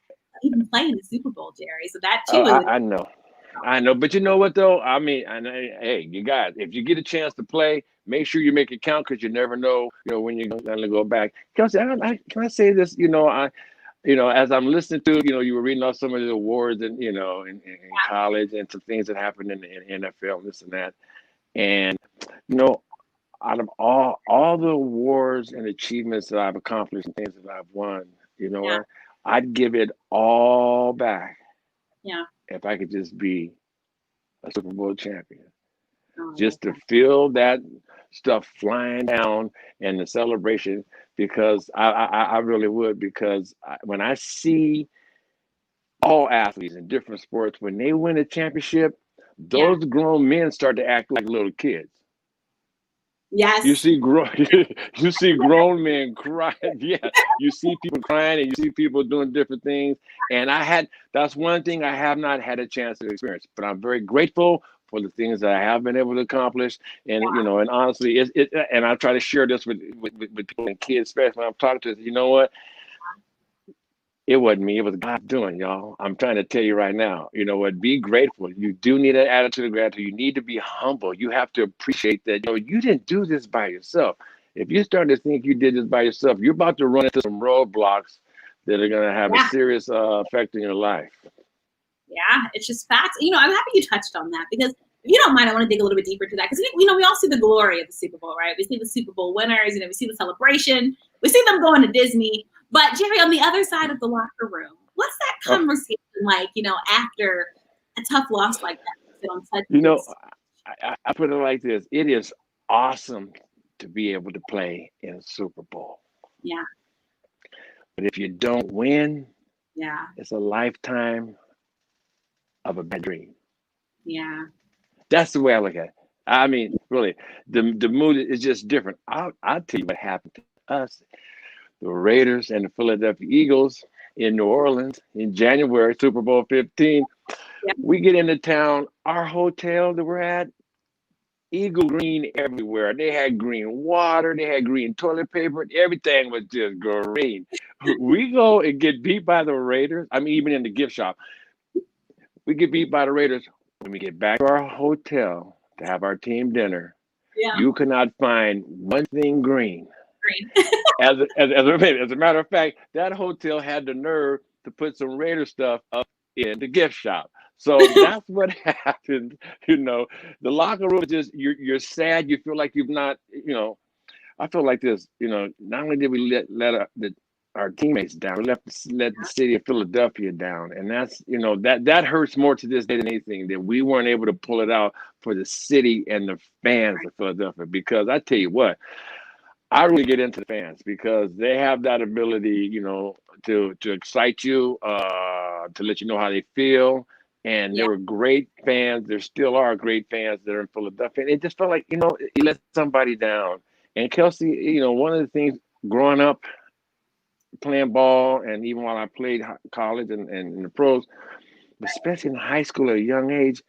even playing the Super Bowl, Jerry. So that too is. I know, but you know what though? I mean, hey, you guys, if you get a chance to play, make sure you make it count, because you never know, when you're going to go back. Kelsey, can I say this? As I'm listening to, you were reading off some of the awards and in college, and some things that happened in the NFL, this and that, and out of all the awards and achievements that I've accomplished and things that I've won, what? I'd give it all back. Yeah. If I could just be a Super Bowl champion, just to feel that stuff flying down and the celebration, because I really would, because when I see all athletes in different sports, when they win a championship, those grown men start to act like little kids. Yes. You see grown men cry. Yeah, you see people crying, and you see people doing different things. And that's one thing I have not had a chance to experience, but I'm very grateful for the things that I have been able to accomplish. And and honestly, and I try to share this with people and kids, especially when I'm talking to them. You know what? It wasn't me. It was God doing, y'all. I'm trying to tell you right now. You know what? Be grateful. You do need an attitude of gratitude. You need to be humble. You have to appreciate that. You didn't do this by yourself. If you start to think you did this by yourself, you're about to run into some roadblocks that are going to have a serious effect in your life. Yeah, it's just facts. I'm happy you touched on that, because if you don't mind, I want to dig a little bit deeper to that, because we all see the glory of the Super Bowl, right? We see the Super Bowl winners, we see the celebration, we see them going to Disney. But Jerry, on the other side of the locker room, what's that conversation like? After a tough loss like that. I put it like this: it is awesome to be able to play in a Super Bowl. Yeah. But if you don't win, it's a lifetime of a bad dream. Yeah. That's the way I look at it. I mean, really, the mood is just different. I'll tell you what happened to us. The Raiders and the Philadelphia Eagles in New Orleans in January, Super Bowl 15. Yeah. We get into town. Our hotel that we're at, eagle green everywhere. They had green water. They had green toilet paper. Everything was just green. We go and get beat by the Raiders. I mean, even in the gift shop, we get beat by the Raiders. When we get back to our hotel to have our team dinner, you could not find one thing green. As a matter of fact, that hotel had the nerve to put some Raider stuff up in the gift shop. So that's what happened. The locker room is just, you're sad. You feel like you've not, I feel like this, not only did we let our teammates down, we let the city of Philadelphia down. And that's, that hurts more to this day than anything, that we weren't able to pull it out for the city and the fans of Philadelphia. Because I tell you what, I really get into the fans, because they have that ability, to excite you, to let you know how they feel. And there were great fans. There still are great fans that are in Philadelphia. And it just felt like, you let somebody down. And Kelsey, one of the things growing up, playing ball, and even while I played college and in the pros, especially in high school at a young age,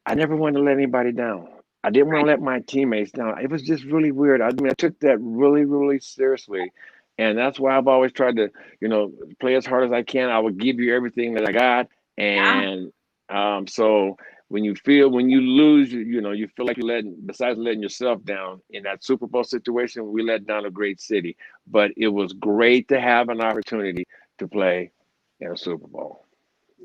I never wanted to let anybody down. I didn't want to let my teammates down. It was just really weird. I mean, I took that really, really seriously. And that's why I've always tried to, play as hard as I can. I would give you everything that I got. And so when you lose, you feel like besides letting yourself down in that Super Bowl situation, we let down a great city. But it was great to have an opportunity to play in a Super Bowl.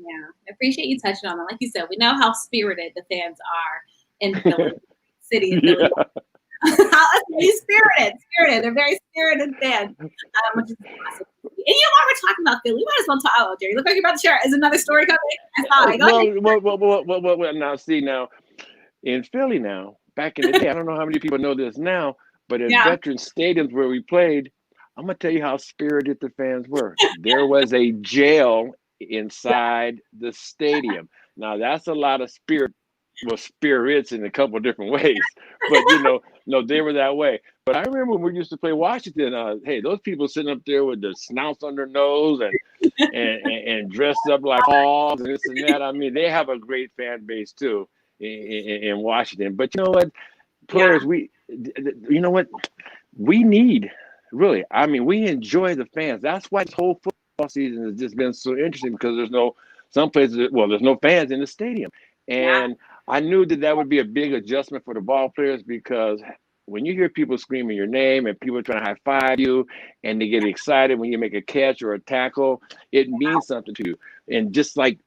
Yeah, I appreciate you touching on that. Like you said, we know how spirited the fans are in Philly City and Philly. Yeah. Spirited. They're very spirited fans, which is awesome. And you know what we're talking about, Philly? We might as well talk. Oh, Jerry, look like you're about to share. Is another story coming? I saw it. Well, now see now in Philly now, back in the day, I don't know how many people know this now, but in veteran stadiums where we played, I'm gonna tell you how spirited the fans were. There was a jail inside the stadium. Now that's a lot of spirit. Well, spirits in a couple of different ways, but no, they were that way. But I remember when we used to play Washington. Hey, those people sitting up there with the snouts on their nose and dressed up like hogs and this and that. I mean, they have a great fan base too in Washington. But you know what, players, you know what, we need really. I mean, we enjoy the fans. That's why this whole football season has just been so interesting because there's no fans in the stadium, and I knew that would be a big adjustment for the ball players because when you hear people screaming your name and people trying to high five you and they get excited when you make a catch or a tackle, it means something to you. And just like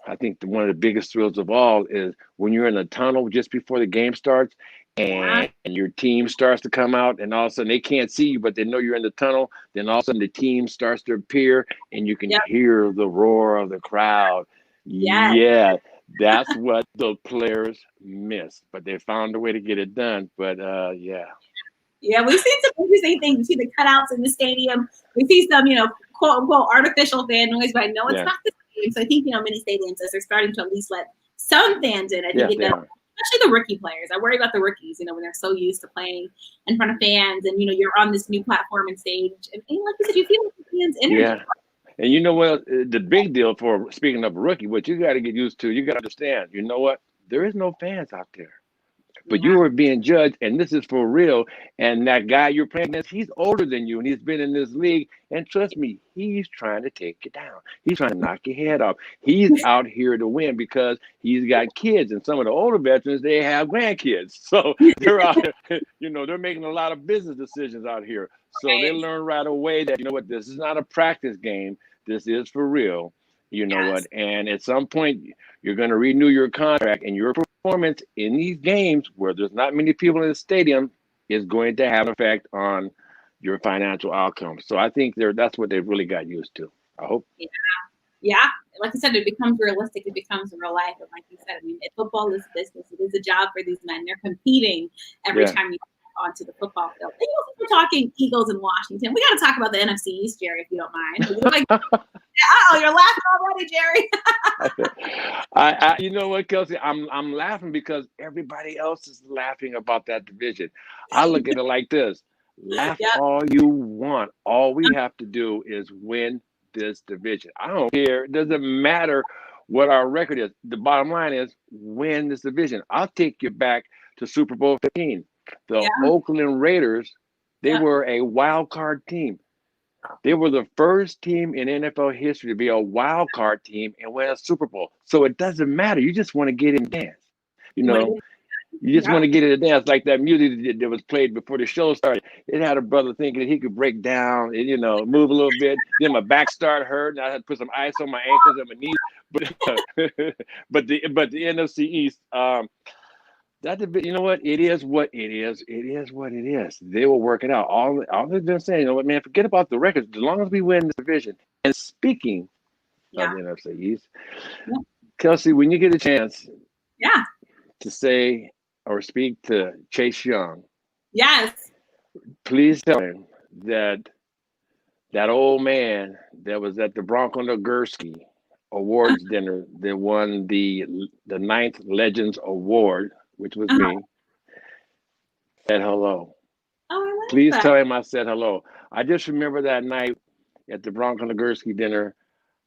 I think one of the biggest thrills of all is when you're in a tunnel just before the game starts and your team starts to come out and all of a sudden they can't see you, but they know you're in the tunnel. Then all of a sudden the team starts to appear and you can hear the roar of the crowd. Yeah. That's what the players missed, but they found a way to get it done. But yeah, we've seen some interesting things. We see the cutouts in the stadium. We see some, quote unquote artificial fan noise, but I know it's not the same. So I think many stadiums are starting to at least let some fans in. I think especially the rookie players. I worry about the rookies, when they're so used to playing in front of fans, and you're on this new platform and stage, and like you said, you feel like the fans' energy. Yeah. And you know what? The big deal for speaking of a rookie, what you got to get used to, you got to understand, you know what? There is no fans out there. But you are being judged, and this is for real. And that guy you're playing against, he's older than you, and he's been in this league. And trust me, he's trying to take you down. He's trying to knock your head off. He's out here to win because he's got kids. And some of the older veterans, they have grandkids. So they're out there, they're making a lot of business decisions out here. So they learn right away that, this is not a practice game. This is for real. You know what? And at some point, you're going to renew your contract, and your performance in these games where there's not many people in the stadium is going to have an effect on your financial outcomes. So I think that's what they've really got used to. I hope. Yeah. Like I said, it becomes realistic. It becomes real life. And like you said, football is business. It is a job for these men. They're competing every time you onto the football field. And we're talking Eagles in Washington. We got to talk about the NFC East, Jerry, if you don't mind. You're laughing already, Jerry. You know what, Kelsey? I'm laughing because everybody else is laughing about that division. I look at it like this: laugh all you want. All we have to do is win this division. I don't care. It doesn't matter what our record is. The bottom line is win this division. I'll take you back to Super Bowl 15. The Oakland Raiders, they were a wild card team. They were the first team in NFL history to be a wild card team and win a Super Bowl. So it doesn't matter. You just want to get in and dance. You just want to get in and dance, like that music that was played before the show started. It had a brother thinking that he could break down and, move a little bit. Then my back started hurting. I had to put some ice on my ankles and my knees. But the NFC East, you know what? It is what it is. It is what it is. They will work it out. All they've been saying, man, forget about the records. As long as we win this division. And speaking of the NFC East, Kelsey, when you get a chance to say or speak to Chase Young, please tell him that old man that was at the Bronco Nagurski Awards dinner that won the 9th Legends Award, which was me, said hello. Please tell him I said hello. I just remember that night at the Bronco Nagurski dinner,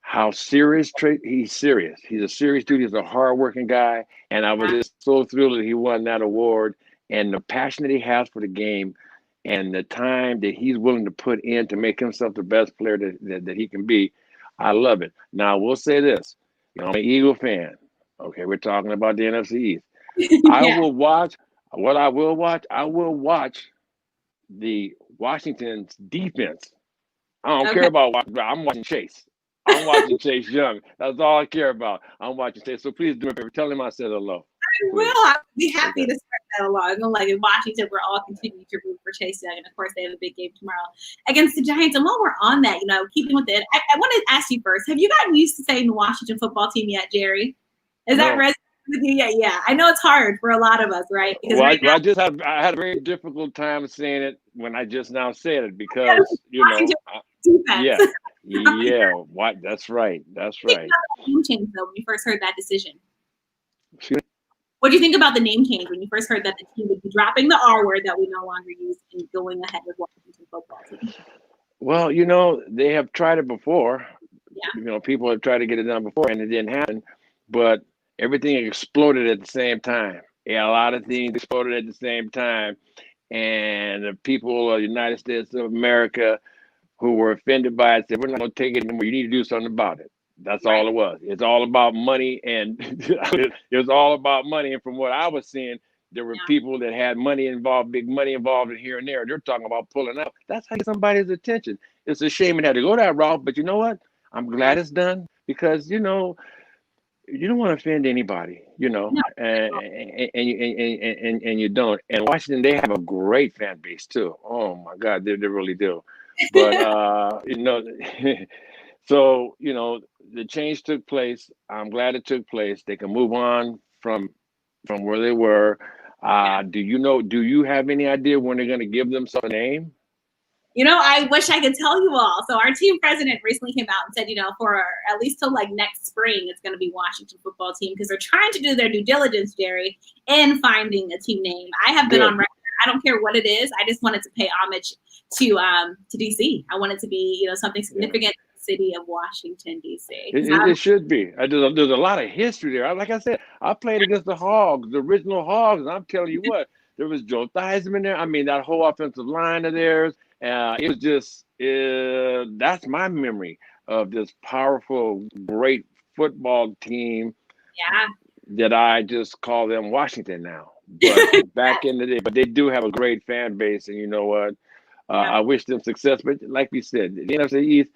how serious he's serious. He's a serious dude. He's a hardworking guy. And I was just so thrilled that he won that award, and the passion that he has for the game and the time that he's willing to put in to make himself the best player that he can be. I love it. Now, we'll say this. I'm an Eagle fan. Okay, we're talking about the NFC East. I will watch the Washington's defense. I don't care about Washington. I'm watching Chase. I'm I'm watching Chase Young. That's all I care about. I'm watching Chase. So please do me a favor. Tell him I said hello. I will. I'll be happy to spread that along. Like in Washington, we're all continuing to root for Chase Young. And of course, they have a big game tomorrow against the Giants. And while we're on that, keeping with it, I want to ask you first, have you gotten used to saying the Washington football team yet, Jerry? Is that resonating with you yet? Yeah. I know it's hard for a lot of us, right? Because I had a very difficult time saying it when I just now said it because, defense. Yeah. What? That's right. That's right. Name change though when you first heard that decision. What do you think about the name change when you first heard that the team would be dropping the R word that we no longer use and going ahead with Washington football team? Well, they have tried it before. Yeah. People have tried to get it done before and it didn't happen, but everything exploded at the same time. Yeah, a lot of things exploded at the same time. And the people of the United States of America who were offended by it said, we're not going to take it anymore. You need to do something about it. That's all it was. It's all about money. And it was all about money. And from what I was seeing, there were people that had money involved, big money involved in here and there. They're talking about pulling out. That's how you get somebody's attention. It's a shame it had to go that route. But you know what? I'm glad it's done because, you don't want to offend anybody, and you don't. And Washington, they have a great fan base too. Oh my God, they really do. But so the change took place. I'm glad it took place. They can move on from where they were. Do you have any idea when they're going to give themselves a name? I wish I could tell you all. So our team president recently came out and said, for at least till like next spring, it's going to be Washington football team because they're trying to do their due diligence, Jerry, in finding a team name. I have been on record. I don't care what it is. I just wanted to pay homage to DC. I want it to be, something significant in the city of Washington, DC. It should be. There's a lot of history there. Like I said, I played against the Hogs, the original Hogs, and I'm telling you what, there was Joe Theismann there. I mean, that whole offensive line of theirs. It was just, that's my memory of this powerful, great football team. Yeah. That I just call them Washington now. But back in the day, but they do have a great fan base. And you know what? I wish them success. But like we said, the NFC East,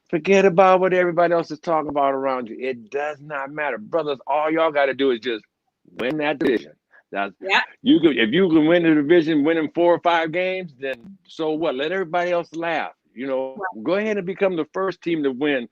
forget about what everybody else is talking about around you. It does not matter. Brothers, all y'all got to do is just win that division. If you can win the division, winning 4 or 5 games, then so what? Let everybody else laugh. Go ahead and become the first team to win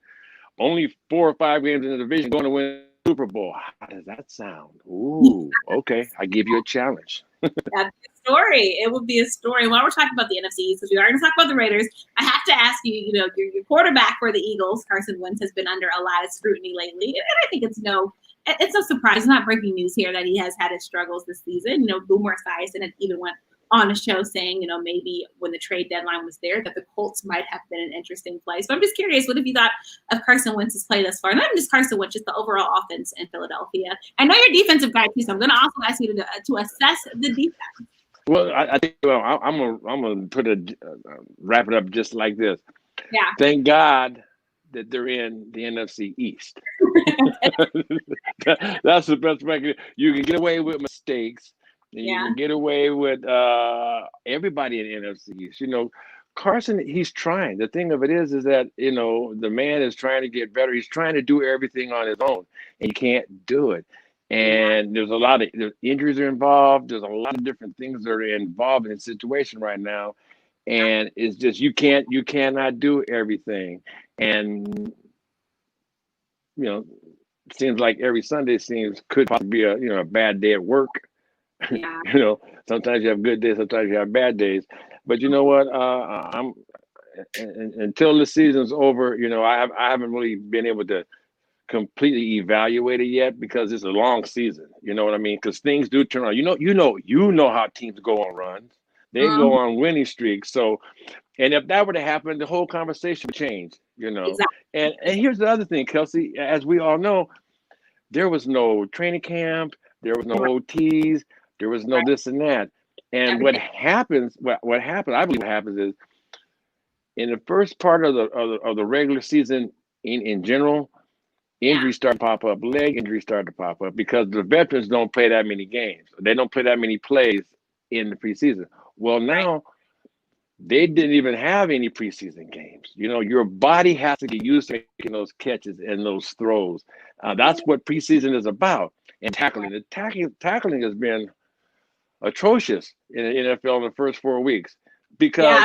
only 4 or 5 games in the division, going to win the Super Bowl. How does that sound? Ooh, okay. I give you a challenge. That's a story. It would be a story. While we're talking about the NFC East, because we are going to talk about the Raiders, I have to ask you, your quarterback for the Eagles, Carson Wentz, has been under a lot of scrutiny lately. And I think it's no surprise. It's not breaking news here that he has had his struggles this season. Boomer Esiason even went on a show saying, maybe when the trade deadline was there, that the Colts might have been an interesting place. But I'm just curious, what have you thought of Carson Wentz's play thus far? Not just Carson Wentz, just the overall offense in Philadelphia. I know you're a defensive guy too, so I'm going to also ask you to assess the defense. Well, I think I'm gonna wrap it up just like this. Yeah. Thank God that they're in the NFC East. That's the best record. You can get away with mistakes. And you can get away with everybody in the NFC East. Carson, he's trying. The thing of it is that, the man is trying to get better. He's trying to do everything on his own, and he can't do it. And there's a lot of injuries are involved. There's a lot of different things that are involved in the situation right now. And it's just, you cannot do everything. And, it seems like every Sunday could possibly be a bad day at work. Yeah. Sometimes you have good days, sometimes you have bad days. But you know what? Until the season's over, I haven't really been able to completely evaluate it yet because it's a long season. You know what I mean? Because things do turn on. You know how teams go on runs. They go on winning streaks. So, and if that were to happen, the whole conversation would change. Exactly. And here's the other thing, Kelsey. As we all know, there was no training camp. There was no OTs. There was no this and that. And what happens, I believe what happens is in the first part of the regular season in general, injuries start to pop up, leg injuries start to pop up because the veterans don't play that many games. They don't play that many plays in the preseason. Well, now they didn't even have any preseason games. games. You know, your body has to get used to making those catches and those throws. That's what preseason is about. And tackling. The tackling has been atrocious in the NFL in the first 4 weeks because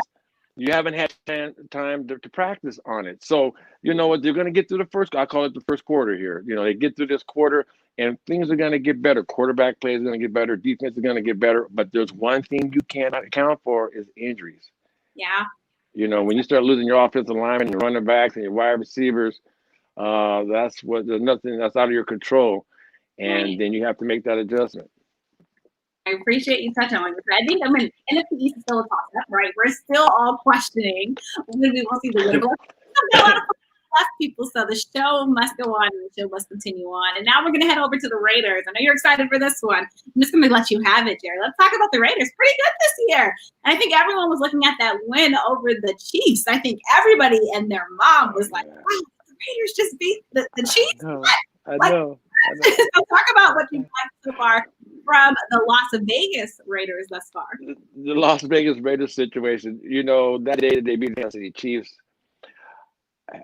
you haven't had time to practice on it. So, you know what, they're going to get through I call it the first quarter here. You know, they get through this quarter and things are going to get better. Quarterback play is going to get better. Defense is going to get better. But there's one thing you cannot account for is injuries. Yeah. You know, when you start losing your offensive linemen, your running backs, and your wide receivers, there's nothing that's out of your control. And then you have to make that adjustment. I appreciate you touching on this. I think NFC East is still a toss-up, right? We're still all questioning when we will see the winner. Less people, so the show must go on and the show must continue on. And now we're going to head over to the Raiders. I know you're excited for this one. I'm just going to let you have it, Jerry. Let's talk about the Raiders. Pretty good this year. And I think everyone was looking at that win over the Chiefs. I think everybody and their mom was like, wow, the Raiders just beat the Chiefs. I know. So talk about what you've liked so far from the Las Vegas Raiders thus far. The Las Vegas Raiders situation, you know, that day that they beat the Kansas City Chiefs,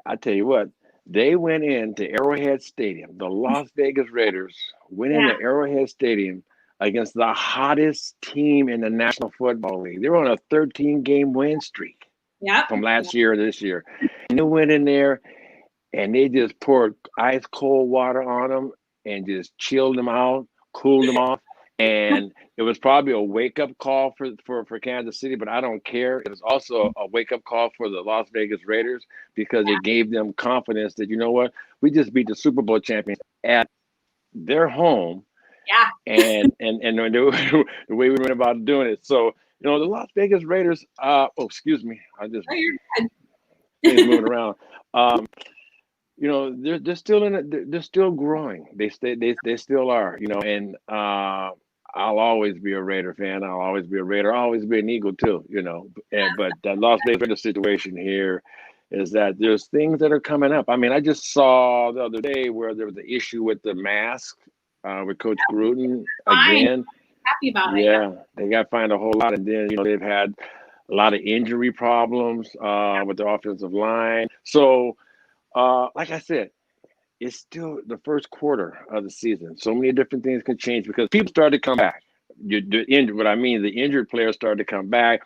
I tell you what, they went into Arrowhead Stadium. The Las Vegas Raiders went into Arrowhead Stadium against the hottest team in the National Football League. They were on a 13-game win streak from last year to this year. And they went in there and they just poured ice cold water on them and just chilled them out, cooled them off. And it was probably a wake-up call for Kansas City, but I don't care. It was also a wake-up call for the Las Vegas Raiders because it gave them confidence that, you know what, we just beat the Super Bowl champions at their home. And the way we went about doing it. So, you know, the Las Vegas Raiders, excuse me. Things moving around. You know, they're still in it. They're still growing. They still are. You know, and I'll always be a Raider fan. I'll always be a Raider. I'll always be an Eagle too. You know, but that Las Vegas Raiders situation here is that there's things that are coming up. I mean, I just saw the other day where there was an issue with the mask with Coach Gruden again. Happy about it. Yeah, they got fined a whole lot, and then you know they've had a lot of injury problems with the offensive line. So. Like I said, it's still the first quarter of the season. So many different things can change because people started to come back. The injured players started to come back,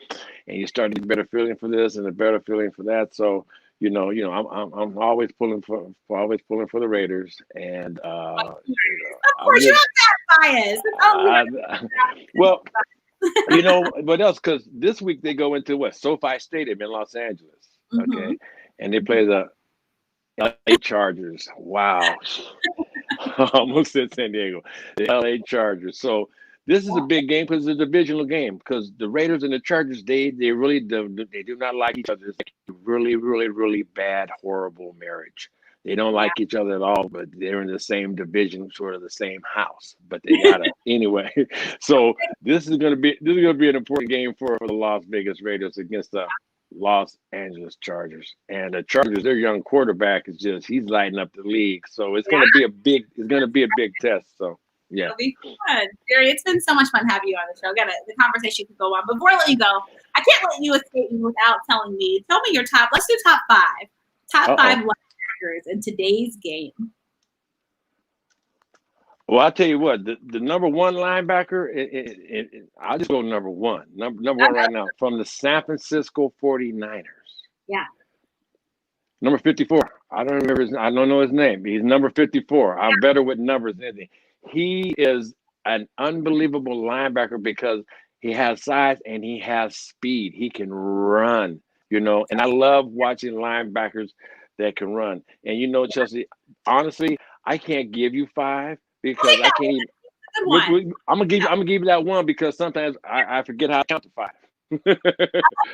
and you start to get a better feeling for this and a better feeling for that. So, you know, I'm always pulling for the Raiders, and of course you have that bias. Well, you know what else? Because this week they go into SoFi Stadium in Los Angeles, okay, and they play the LA Chargers. Wow. Almost said San Diego. The LA Chargers. So this is a big game because it's a divisional game because the Raiders and the Chargers, they really do not like each other. It's like a really, really, really bad, horrible marriage. They don't like each other at all, but they're in the same division, sort of the same house. But they gotta anyway. So this is gonna be an important game for the Las Vegas Raiders against the Los Angeles Chargers. And the Chargers, their young quarterback he's lighting up the league. So it's gonna be a big test. So yeah. It'll be fun. Jerry, it's been so much fun having you on the show. The conversation could go on. Before I let you go, I can't let you escape me without telling me. Tell me your let's do top five. Top five linebackers in today's game. Well, I'll tell you what, the number one linebacker, I'll just go number one. Number one right now from the San Francisco 49ers. Yeah. Number 54. I don't know his name. He's number 54. I'm better with numbers than anything. He is an unbelievable linebacker because he has size and he has speed. He can run, you know, and I love watching linebackers that can run. And you know, Chelsea, honestly, I can't give you five. Because I can't even. I'm gonna give you that one because sometimes I forget how to count to five.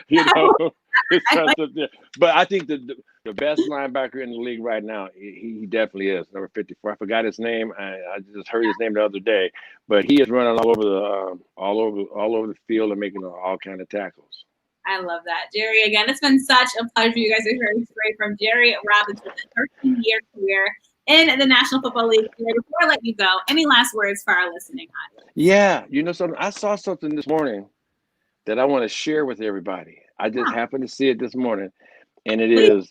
You know, but I think the best linebacker in the league right now, he definitely is number 54. I forgot his name. I just heard his name the other day, but he is running all over the field and making all kind of tackles. I love that, Jerry. Again, it's been such a pleasure. You guys are hearing straight from Jerry Robinson, a 13-year career in the National Football League. Before I let you go, any last words for our listening audience? Yeah, you know something? I saw something this morning that I want to share with everybody. I just happened to see it this morning. And it is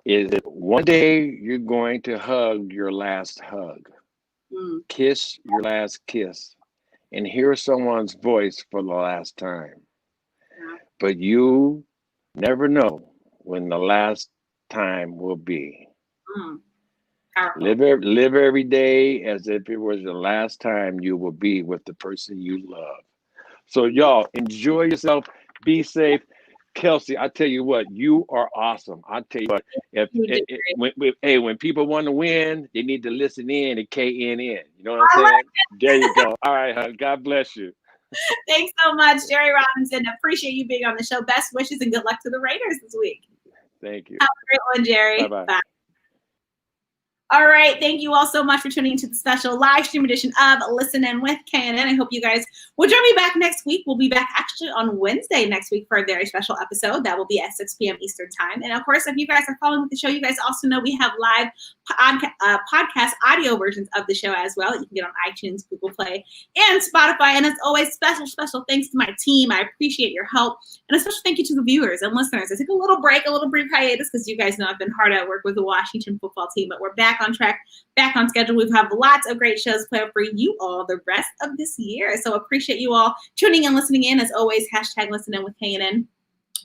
it one day you're going to hug your last hug, kiss your last kiss, and hear someone's voice for the last time. But you never know when the last time will be. Live every day as if it was the last time you will be with the person you love. So y'all, enjoy yourself. Be safe. Kelsey, I tell you what, you are awesome. I tell you what, when people want to win, they need to listen in to KNN. You know what I'm saying? There you go. All right, hon. God bless you. Thanks so much, Jerry Robinson. Appreciate you being on the show. Best wishes and good luck to the Raiders this week. Thank you. Have a great one, Jerry. Bye-bye. Bye. All right. Thank you all so much for tuning into the special live stream edition of Listen In with KNN. I hope you guys will join me back next week. We'll be back actually on Wednesday next week for a very special episode. That will be at 6 p.m. Eastern time. And of course, if you guys are following the show, you guys also know we have live podcast audio versions of the show as well. You can get on iTunes, Google Play, and Spotify. And as always, special thanks to my team. I appreciate your help. And a special thank you to the viewers and listeners. I took a little brief hiatus because you guys know I've been hard at work with the Washington football team, but we're back on track, back on schedule. We have lots of great shows planned for you all the rest of this year. So appreciate you all tuning and listening in. As always, hashtag Listen In with KNN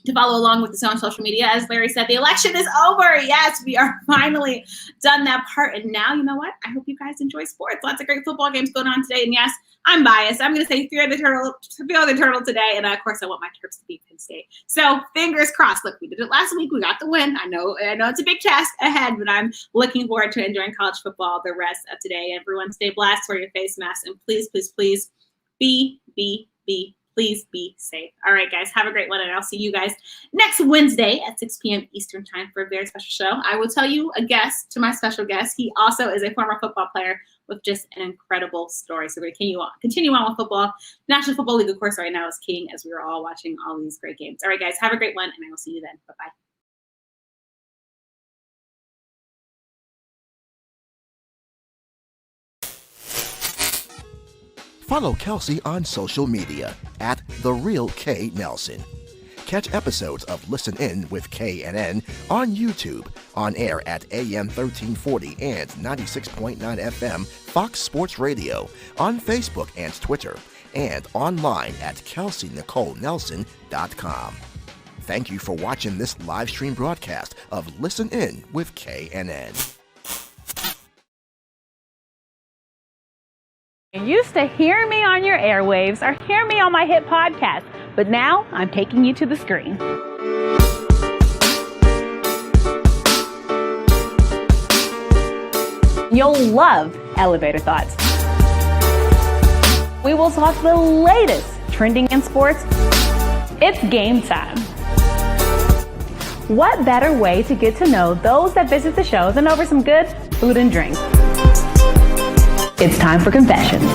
to follow along with us on social media. As Larry said, the election is over. Yes, we are finally done that part. And now, you know what? I hope you guys enjoy sports. Lots of great football games going on today. And yes, I'm biased. I'm going to say fear the turtle today. And of course, I want my Terps to beat Penn State. So fingers crossed. Look, we did it last week. We got the win. I know it's a big task ahead, but I'm looking forward to enjoying college football the rest of today. Everyone stay blessed, wear your face mask, and please please be safe. All right, guys, have a great one, and I'll see you guys next Wednesday at 6 p.m. Eastern time for a very special show. I will tell you to my special guest. He also is a former football player with just an incredible story. So we're going to continue on with football. National Football League, of course, right now is king as we are all watching all these great games. All right, guys, have a great one, and I will see you then. Bye-bye. Follow Kelsey on social media at @TheRealKNelson. Catch episodes of Listen In with KNN on YouTube, on air at AM 1340 and 96.9 FM Fox Sports Radio, on Facebook and Twitter, and online at KelseyNicoleNelson.com. Thank you for watching this live stream broadcast of Listen In with KNN. You used to hear me on your airwaves or hear me on my hit podcast, but now I'm taking you to the screen. You'll love Elevator Thoughts. We will talk the latest trending in sports. It's game time. What better way to get to know those that visit the show than over some good food and drink? It's time for confessions.